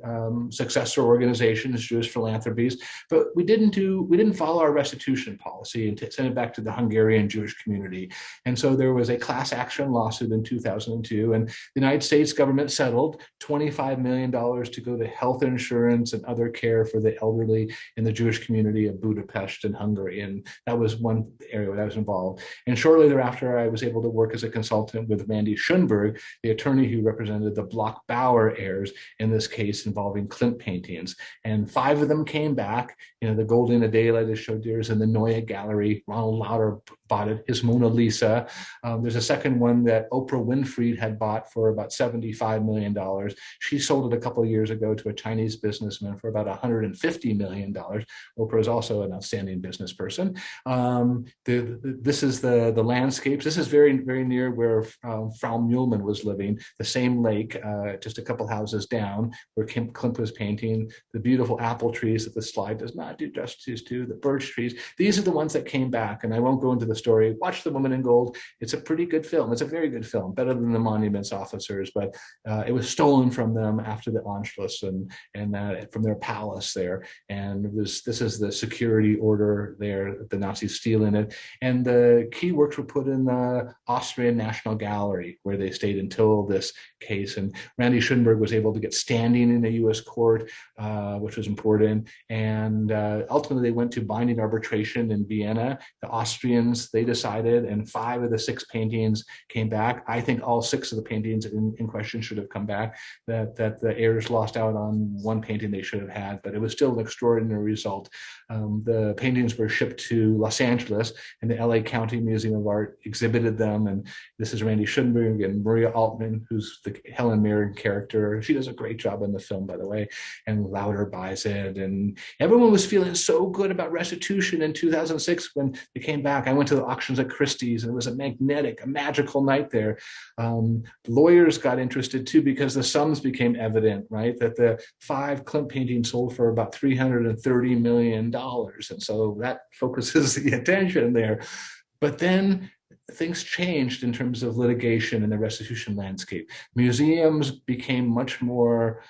successor organizations, Jewish philanthropies, but we didn't follow our restitution policy and send it back to the Hungarian Jewish community. And so there was a class action lawsuit in 2002, and the United States government settled $25 million to go to health insurance and other care for the elderly in the Jewish community of Budapest and Hungary. And that was one area where I was involved. And shortly thereafter, I was able to work as a consultant with Randy Schoenberg, the attorney who represented the Bloch Bauer heirs in this case involving Klimt paintings. And 5 of them came back. The Goldene Daylight I showed yours in the Neue Gallery. Ronald Lauder bought it, his Mona Lisa. There's a second one that Oprah Winfrey had bought for about $75 million. She sold it a couple of years ago to a Chinese businessman for about $150 million. Oprah is also an outstanding business person. This is the landscapes. This is very, very near where Frau Muhlmann was living, the same lake, just a couple houses down, where Klimt was painting. The beautiful apple trees that the slide does not do justice to, the birch trees. These are the ones that came back, and I won't go into the story. Watch The Woman in Gold. It's a pretty good film. It's a very good film, better than The Monuments Officers, but it was stolen from them after the Anschluss and from their palace there. And this is the security order there that the Nazis steal in it. And the key works were put in the Austrian National Gallery, where they stayed until this case. And Randy Schoenberg was able to get standing in a U.S. court, which was important. And ultimately, they went to binding arbitration in Vienna. The Austrians, they decided, and 5 of the 6 paintings came back. I think all 6 of the paintings in question should have come back. That the heirs lost out on one painting they should have had, but it was still an extraordinary result. The paintings were shipped to Los Angeles, and the LA County Museum of Art exhibited them. And this is Randy Schoenberg and Maria Altman, who's the Helen Mirren character. She does a great job in the film, by the way. And Lauder buys it. And everyone was feeling so good about restitution in 2006 when they came back. I went to the auctions at Christie's, and it was a magical night there. Lawyers got interested too, because the sums became evident, right? That the 5 Klimt paintings sold for about $330 million. And so that focuses the attention there. But then things changed in terms of litigation and the restitution landscape. Museums became much more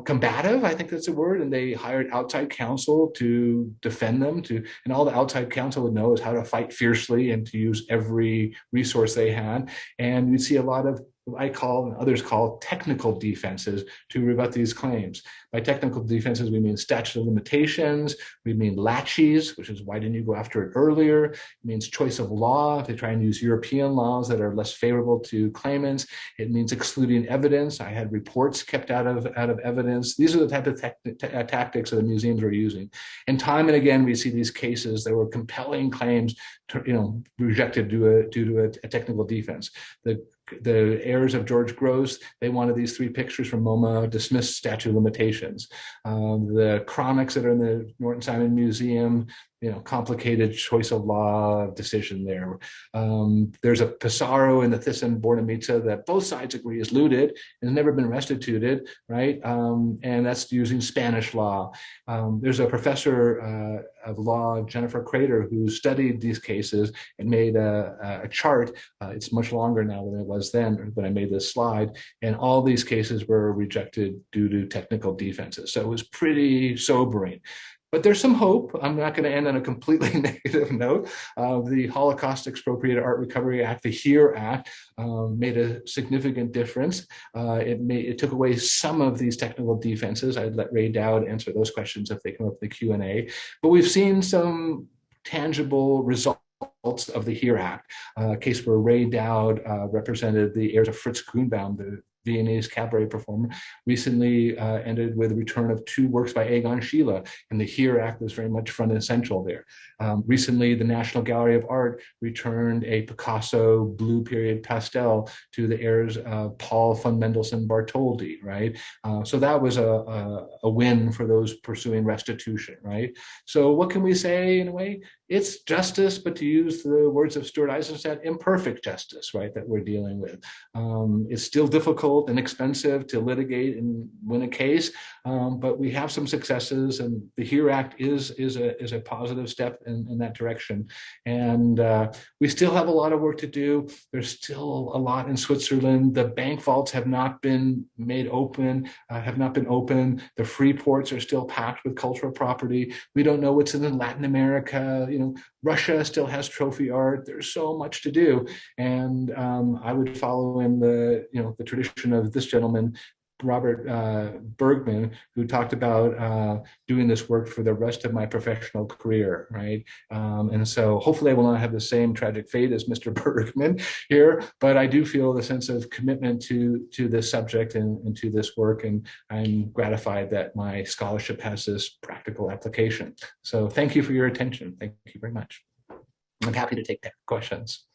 combative, I think that's a word, and they hired outside counsel to defend them, and all the outside counsel would know is how to fight fiercely and to use every resource they had. And we see a lot of I call and others call technical defenses to rebut these claims. By technical defenses, we mean statute of limitations, we mean laches, which is why didn't you go after it earlier? It means choice of law, if they try and use European laws that are less favorable to claimants. It means excluding evidence. I had reports kept out of evidence. These are the type of tactics that the museums are using. And time and again, we see these cases that were compelling claims rejected due to a technical defense. The heirs of George Gross, they wanted these 3 pictures from MoMA, dismissed statute of limitations. The chronics that are in the Norton Simon Museum, complicated choice of law decision there. There's a Pissarro in the Thyssen-Bornemisza that both sides agree is looted and has never been restituted, right? And that's using Spanish law. There's a professor of law, Jennifer Crater, who studied these cases and made a chart. It's much longer now than it was then when I made this slide. And all these cases were rejected due to technical defenses. So it was pretty sobering. But there's some hope. I'm not going to end on a completely negative note. The Holocaust Expropriated Art Recovery Act, the HERE Act, made a significant difference. It took away some of these technical defenses. I'd let Ray Dowd answer those questions if they come up in the Q&A. But we've seen some tangible results of the HERE Act, a case where Ray Dowd represented the heirs of Fritz Grunbaum, the Viennese cabaret performer, recently ended with the return of 2 works by Egon Schiele, and the HERE Act was very much front and central there. Recently, the National Gallery of Art returned a Picasso Blue Period pastel to the heirs of Paul von Mendelssohn Bartholdy, right? So that was a win for those pursuing restitution, right? So what can we say in a way? It's justice, but to use the words of Stuart Eisenstadt, imperfect justice, right, that we're dealing with. It's still difficult and expensive to litigate and win a case, but we have some successes, and the HERE Act is a positive step in that direction. And we still have a lot of work to do. There's still a lot in Switzerland. The bank vaults have not been made open, The free ports are still packed with cultural property. We don't know what's in Latin America. Russia still has trophy art. There's so much to do. And I would follow in the tradition of this gentleman, Robert Bergman, who talked about doing this work for the rest of my professional career, right? And so hopefully I will not have the same tragic fate as Mr. Bergman here, but I do feel the sense of commitment to this subject and to this work, and I'm gratified that my scholarship has this practical application. So thank you for your attention. Thank you very much. I'm happy to take questions.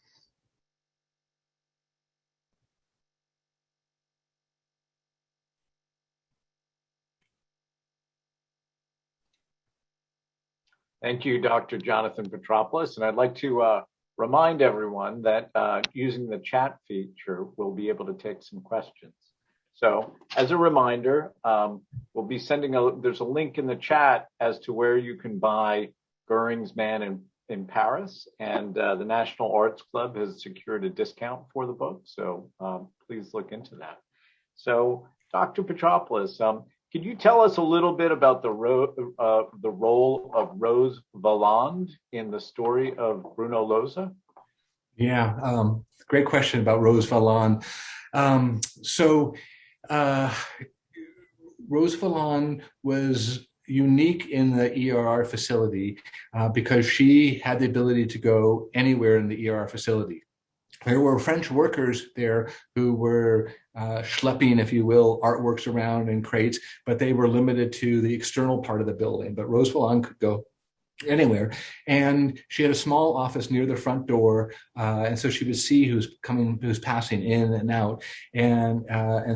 Thank you, Dr. Jonathan Petropoulos. And I'd like to remind everyone that using the chat feature, we'll be able to take some questions. So as a reminder, we'll be sending there's a link in the chat as to where you can buy Göring's Man in Paris. And the National Arts Club has secured a discount for the book. So please look into that. So Dr. Petropoulos, could you tell us a little bit about the role of Rose Valland in the story of Bruno Loza? Yeah, great question about Rose Valland. Rose Valland was unique in the ERR facility because she had the ability to go anywhere in the ERR facility. There were French workers there who were schlepping, if you will, artworks around in crates, but they were limited to the external part of the building. But Rose Valland could go anywhere. And she had a small office near the front door. And so she would see who's passing in and out. And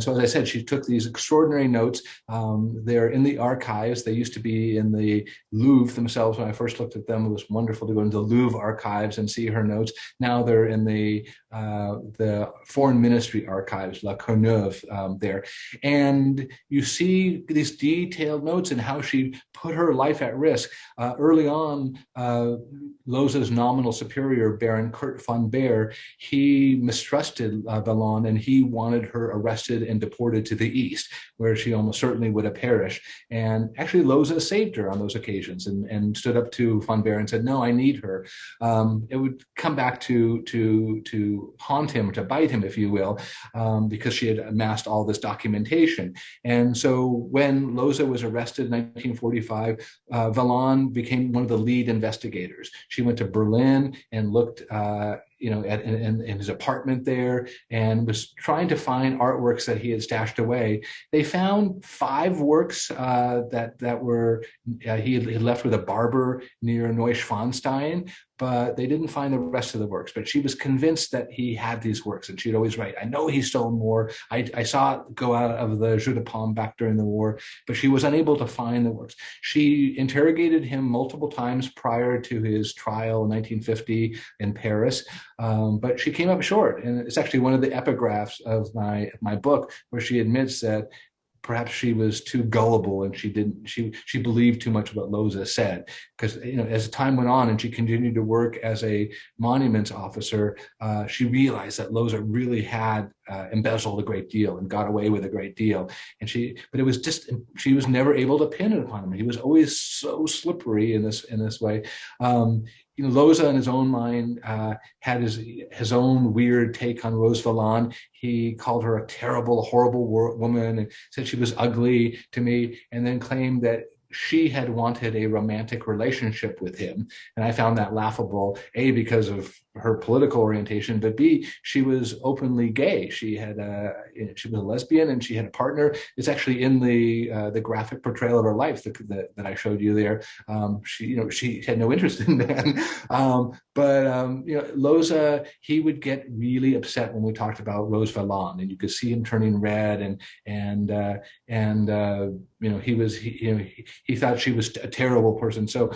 so, as I said, she took these extraordinary notes. They're in the archives. They used to be in the Louvre themselves. When I first looked at them, it was wonderful to go into the Louvre archives and see her notes. Now they're in the Foreign Ministry archives, La Courneuve, there. And you see these detailed notes and how she put her life at risk. Early early on, Loza's nominal superior, Baron Kurt von Baer, he mistrusted Valland, and he wanted her arrested and deported to the east, where she almost certainly would have perished. And actually, Loza saved her on those occasions and stood up to von Baer and said, "No, I need her." It would come back to haunt him, to bite him, if you will, because she had amassed all this documentation. And so when Loza was arrested in 1945, Valland became one of the lead investigators. She went to Berlin and looked in his apartment there, and was trying to find artworks that he had stashed away. They found 5 works that were he had left with a barber near Neuschwanstein, but they didn't find the rest of the works. But she was convinced that he had these works, and she'd always write, "I know he stole more. I saw it go out of the Jeu de Paume back during the war," but she was unable to find the works. She interrogated him multiple times prior to his trial in 1950 in Paris, but she came up short. And it's actually one of the epigraphs of my book, where she admits that perhaps she was too gullible, and she believed too much what Loza said. Because as time went on and she continued to work as a monuments officer, she realized that Loza really had embezzled a great deal and got away with a great deal. But it was just, she was never able to pin it upon him. He was always so slippery in this way. Loza, in his own mind, had his own weird take on Rose Valland. He called her a terrible, horrible woman, and said she was ugly to me, and then claimed that she had wanted a romantic relationship with him. And I found that laughable, A, because of her political orientation, but B, she was openly gay. She was a lesbian, and she had a partner. It's actually in the graphic portrayal of her life that I showed you there. She had no interest in men. Loza, he would get really upset when we talked about Rose Valland, and you could see him turning red, he thought she was a terrible person. So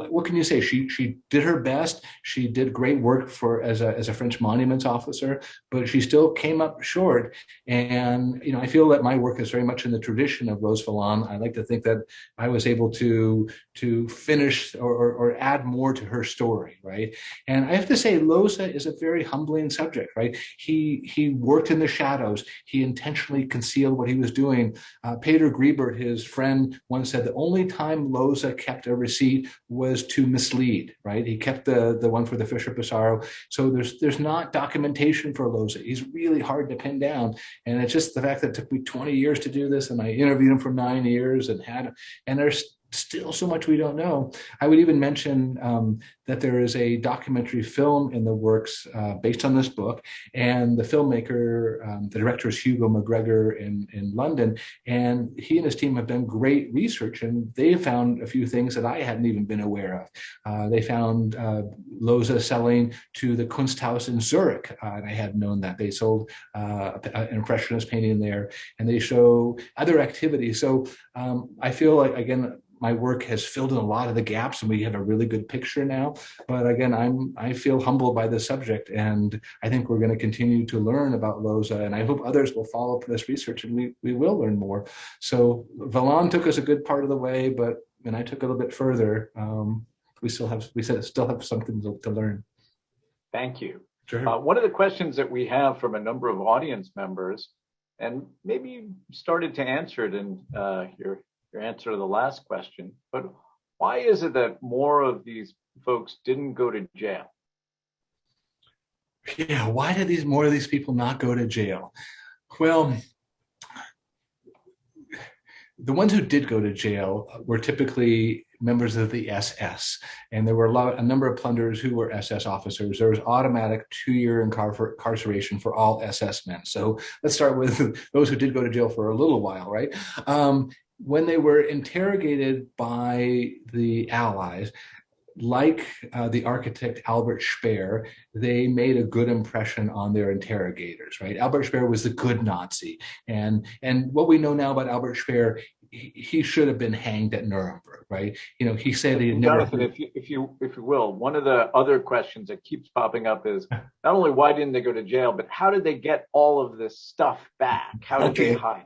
what can you say? She did her best. She did great work as a French monuments officer, but she still came up short. And I feel that my work is very much in the tradition of Rose Valland. I like to think that I was able to finish or add more to her story, right? And I have to say, Loza is a very humbling subject, right? He worked in the shadows. He intentionally concealed what he was doing. Peter Griebert, his friend, once said the only time Loza kept a receipt was to mislead, right? He kept the one for the Fisher Pissarro. So there's not documentation for Loza. He's really hard to pin down. And it's just the fact that it took me 20 years to do this, and I interviewed him for 9 years, and there's still so much we don't know. I would even mention that there is a documentary film in the works based on this book, and the filmmaker, the director is Hugo McGregor in London, and he and his team have done great research, and they found a few things that I hadn't even been aware of. They found Loza selling to the Kunsthaus in Zurich, and I hadn't known that. They sold an impressionist painting there, and they show other activities. So I feel like, again, my work has filled in a lot of the gaps, and we have a really good picture now. But again, I feel humbled by this subject, and I think we're going to continue to learn about Loza, and I hope others will follow up this research, and we will learn more. So Valland took us a good part of the way, but when I took a little bit further, we still have something to learn. Thank you. Sure. One of the questions that we have from a number of audience members, and maybe you started to answer it in your answer to the last question, but why is it that more of these folks didn't go to jail? Yeah, why did more of these people not go to jail? Well, the ones who did go to jail were typically members of the SS, and there were a number of plunderers who were SS officers. There was automatic 2-year incarceration for all SS men. So let's start with those who did go to jail for a little while, right? When they were interrogated by the Allies, like the architect Albert Speer, they made a good impression on their interrogators, right? Albert Speer was the good Nazi. And what we know now about Albert Speer, he should have been hanged at Nuremberg, right? He said he never. Jonathan, if you will, one of the other questions that keeps popping up is not only why didn't they go to jail, but how did they get all of this stuff back? How did they hide?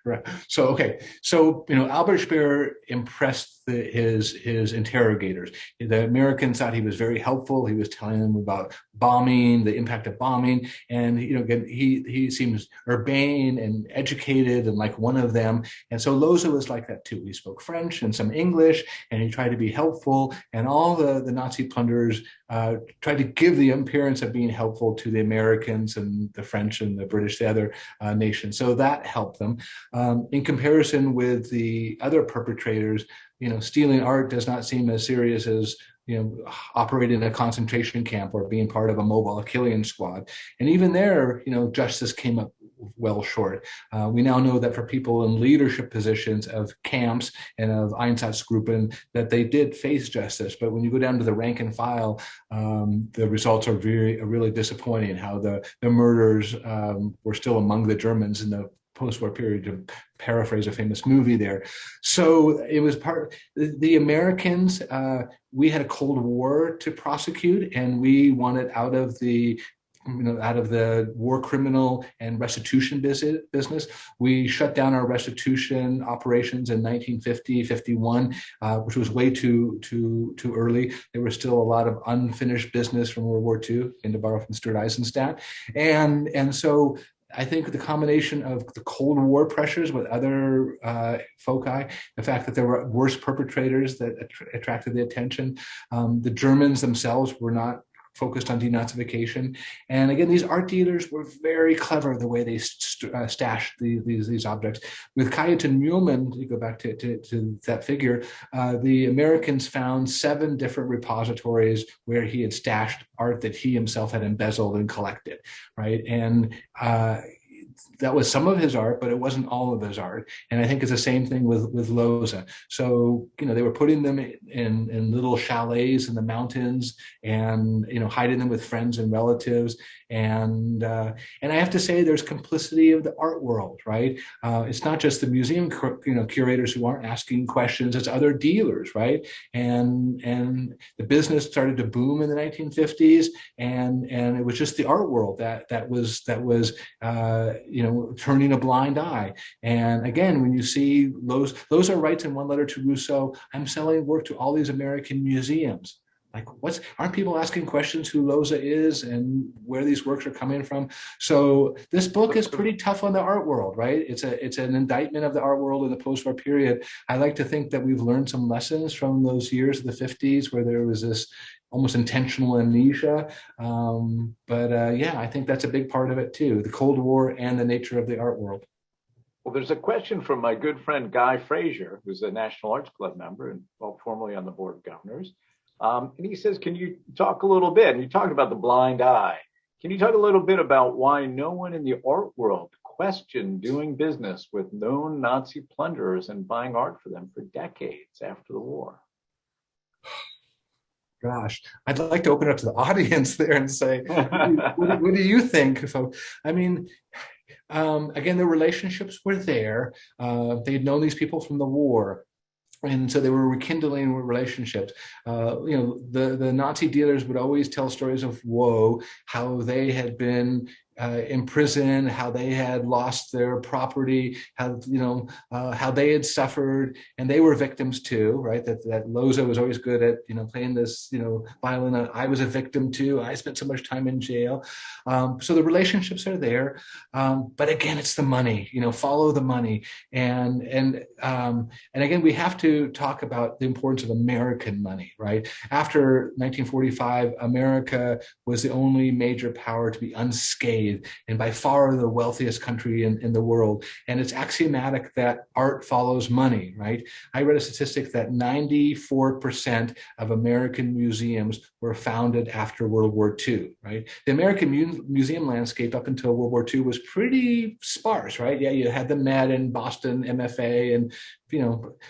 Right. So, okay. So, Albert Speer impressed his interrogators. The Americans thought he was very helpful. He was telling them about bombing, the impact of bombing. And, again, he seems urbane and educated and like one of them. And so Loza was like that too. He spoke French and some English, and he tried to be helpful. And all the Nazi plunderers tried to give the appearance of being helpful to the Americans and the French and the British, the other nations. So that helped them. In comparison with the other perpetrators, stealing art does not seem as serious as operating in a concentration camp or being part of a mobile killing squad. And even there, justice came up well short. We now know that for people in leadership positions of camps and of Einsatzgruppen, that they did face justice. But when you go down to the rank and file, the results are really disappointing. How the murders were still among the Germans in the post-war period, to paraphrase a famous movie there. So it was the Americans, we had a Cold War to prosecute, and we wanted out of the war criminal and restitution business. We shut down our restitution operations in 1950, 51, which was way too early. There was still a lot of unfinished business from World War II, and to borrow from Stuart Eisenstadt. And so I think the combination of the Cold War pressures with other foci, the fact that there were worse perpetrators that attracted the attention, the Germans themselves were not focused on denazification. And again, these art dealers were very clever the way they stashed these objects. With Cajetan Mühlmann, you go back to that figure, the Americans found 7 different repositories where he had stashed art that he himself had embezzled and collected, right? And that was some of his art, but it wasn't all of his art. And I think it's the same thing with Loza. So, they were putting them in little chalets in the mountains and, hiding them with friends and relatives. And I have to say there's complicity of the art world, right? It's not just the museum, curators who aren't asking questions, it's other dealers, right? And the business started to boom in the 1950s, and it was just the art world that was turning a blind eye. And again, when you see Loza writes in one letter to Rousseau, I'm selling work to all these American museums. Like, aren't people asking questions who Loza is and where these works are coming from? So this book is pretty tough on the art world, right? It's an indictment of the art world in the post-war period. I like to think that we've learned some lessons from those years of the 50s where there was this almost intentional amnesia. I think that's a big part of it too, the Cold War and the nature of the art world. Well, there's a question from my good friend Guy Frazier, who's a National Arts Club member and formerly on the Board of Governors. And he says, can you talk a little bit, and you talked about the blind eye. Can you talk a little bit about why no one in the art world questioned doing business with known Nazi plunderers and buying art for them for decades after the war? Gosh, I'd like to open it up to the audience there and say, what do you think? So, I mean, again, the relationships were there. They'd known these people from the war. And so they were rekindling relationships. The Nazi dealers would always tell stories of woe, how they had been in prison, how they had lost their property, how they had suffered, and they were victims too, right? That Loza was always good at playing this violin. I was a victim too. I spent so much time in jail. So the relationships are there, but again, it's the money. Follow the money, and again, we have to talk about the importance of American money, right? After 1945, America was the only major power to be unscathed, and by far the wealthiest country in the world. And it's axiomatic that art follows money, right? I read a statistic that 94% of American museums were founded after World War II, right? The American museum landscape up until World War II was pretty sparse, right? Yeah, you had the Met and Boston MFA and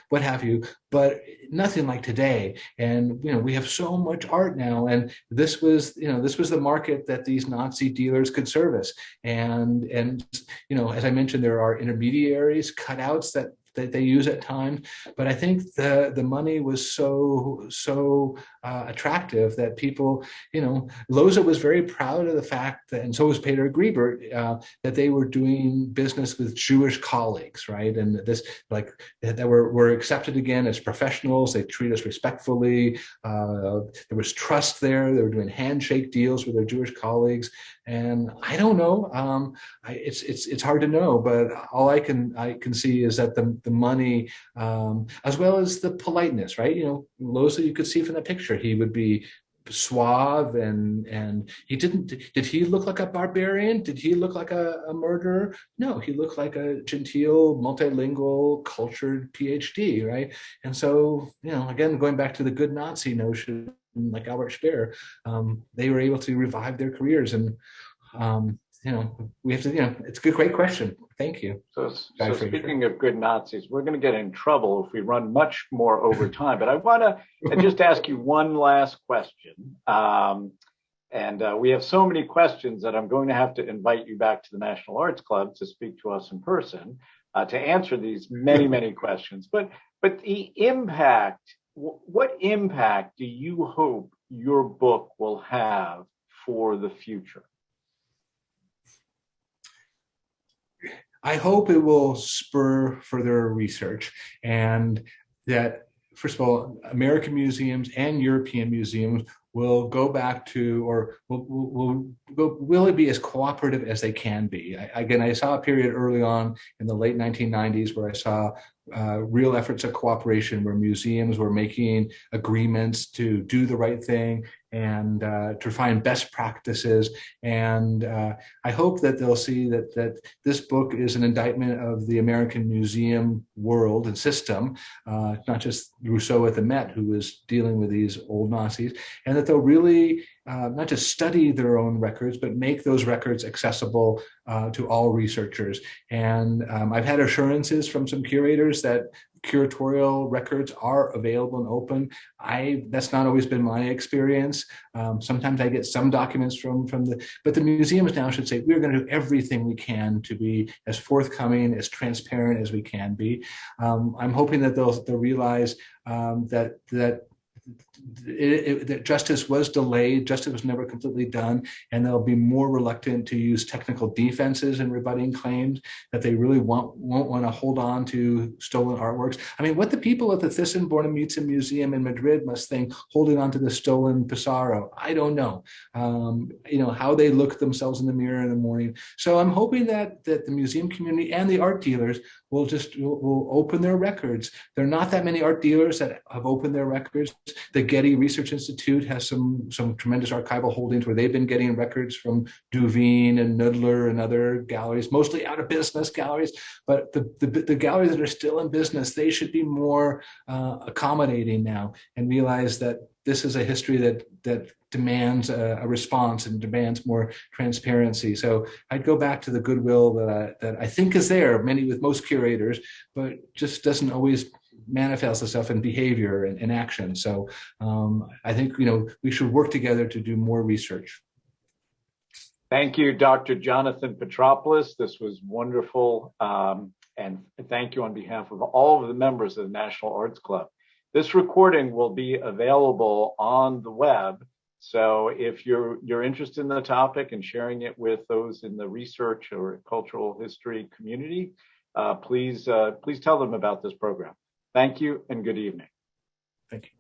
what have you, but nothing like today. And we have so much art now, and this was the market that these Nazi dealers could service. And as I mentioned, there are intermediaries, cutouts that that they use at times. But I think the money was so attractive that people, Loza was very proud of the fact that, and so was Peter Griebert, that they were doing business with Jewish colleagues, right? And this, like, that were accepted again as professionals. They treat us respectfully. There was trust there. They were doing handshake deals with their Jewish colleagues. And I don't know. It's hard to know, but all I can see is that the money, as well as the politeness, right? Loza, you could see from the picture, he would be suave and he did he look like a barbarian? Did he look like a murderer? No, he looked like a genteel, multilingual, cultured PhD, right? And so, again, going back to the good Nazi notion, like Albert Speer, they were able to revive their careers. And we have to, it's a great question. Thank you. So speaking of good Nazis, we're going to get in trouble if we run much more over time. But I want to just ask you one last question. And we have so many questions that I'm going to have to invite you back to the National Arts Club to speak to us in person to answer these many, many questions. But the impact, what impact do you hope your book will have for the future? I hope it will spur further research, and that, first of all, American museums and European museums will go back to, or will really be as cooperative as they can be. I saw a period early on in the late 1990s where I saw real efforts of cooperation, where museums were making agreements to do the right thing and to find best practices. And I hope that they'll see that this book is an indictment of the American museum world and system, not just Rousseau at the Met, who was dealing with these old Nazis, and that they'll really not just study their own records, but make those records accessible to all researchers. And I've had assurances from some curators that curatorial records are available and open. That's not always been my experience. Sometimes I get some documents but the museums now should say, we're going to do everything we can to be as forthcoming, as transparent as we can be. I'm hoping that they'll realize that justice was delayed, justice was never completely done, and they'll be more reluctant to use technical defenses in rebutting claims, that they really won't want to hold on to stolen artworks. I mean, what the people at the Thyssen-Bornemisza Museum in Madrid must think holding on to the stolen Pissarro, I don't know. How they look themselves in the mirror in the morning. So I'm hoping that the museum community and the art dealers will open their records. There are not that many art dealers that have opened their records. The Getty Research Institute has some tremendous archival holdings where they've been getting records from Duveen and Nudler and other galleries, mostly out of business galleries. But the galleries that are still in business, they should be more accommodating now and realize that this is a history that demands a response and demands more transparency. So I'd go back to the goodwill that I think is there, with most curators, but just doesn't always manifest itself in behavior and action. So I think we should work together to do more research. Thank you, Dr. Jonathan Petropoulos. This was wonderful. And thank you on behalf of all of the members of the National Arts Club. This recording will be available on the web. So if you're interested in the topic and sharing it with those in the research or cultural history community, please tell them about this program. Thank you and good evening. Thank you.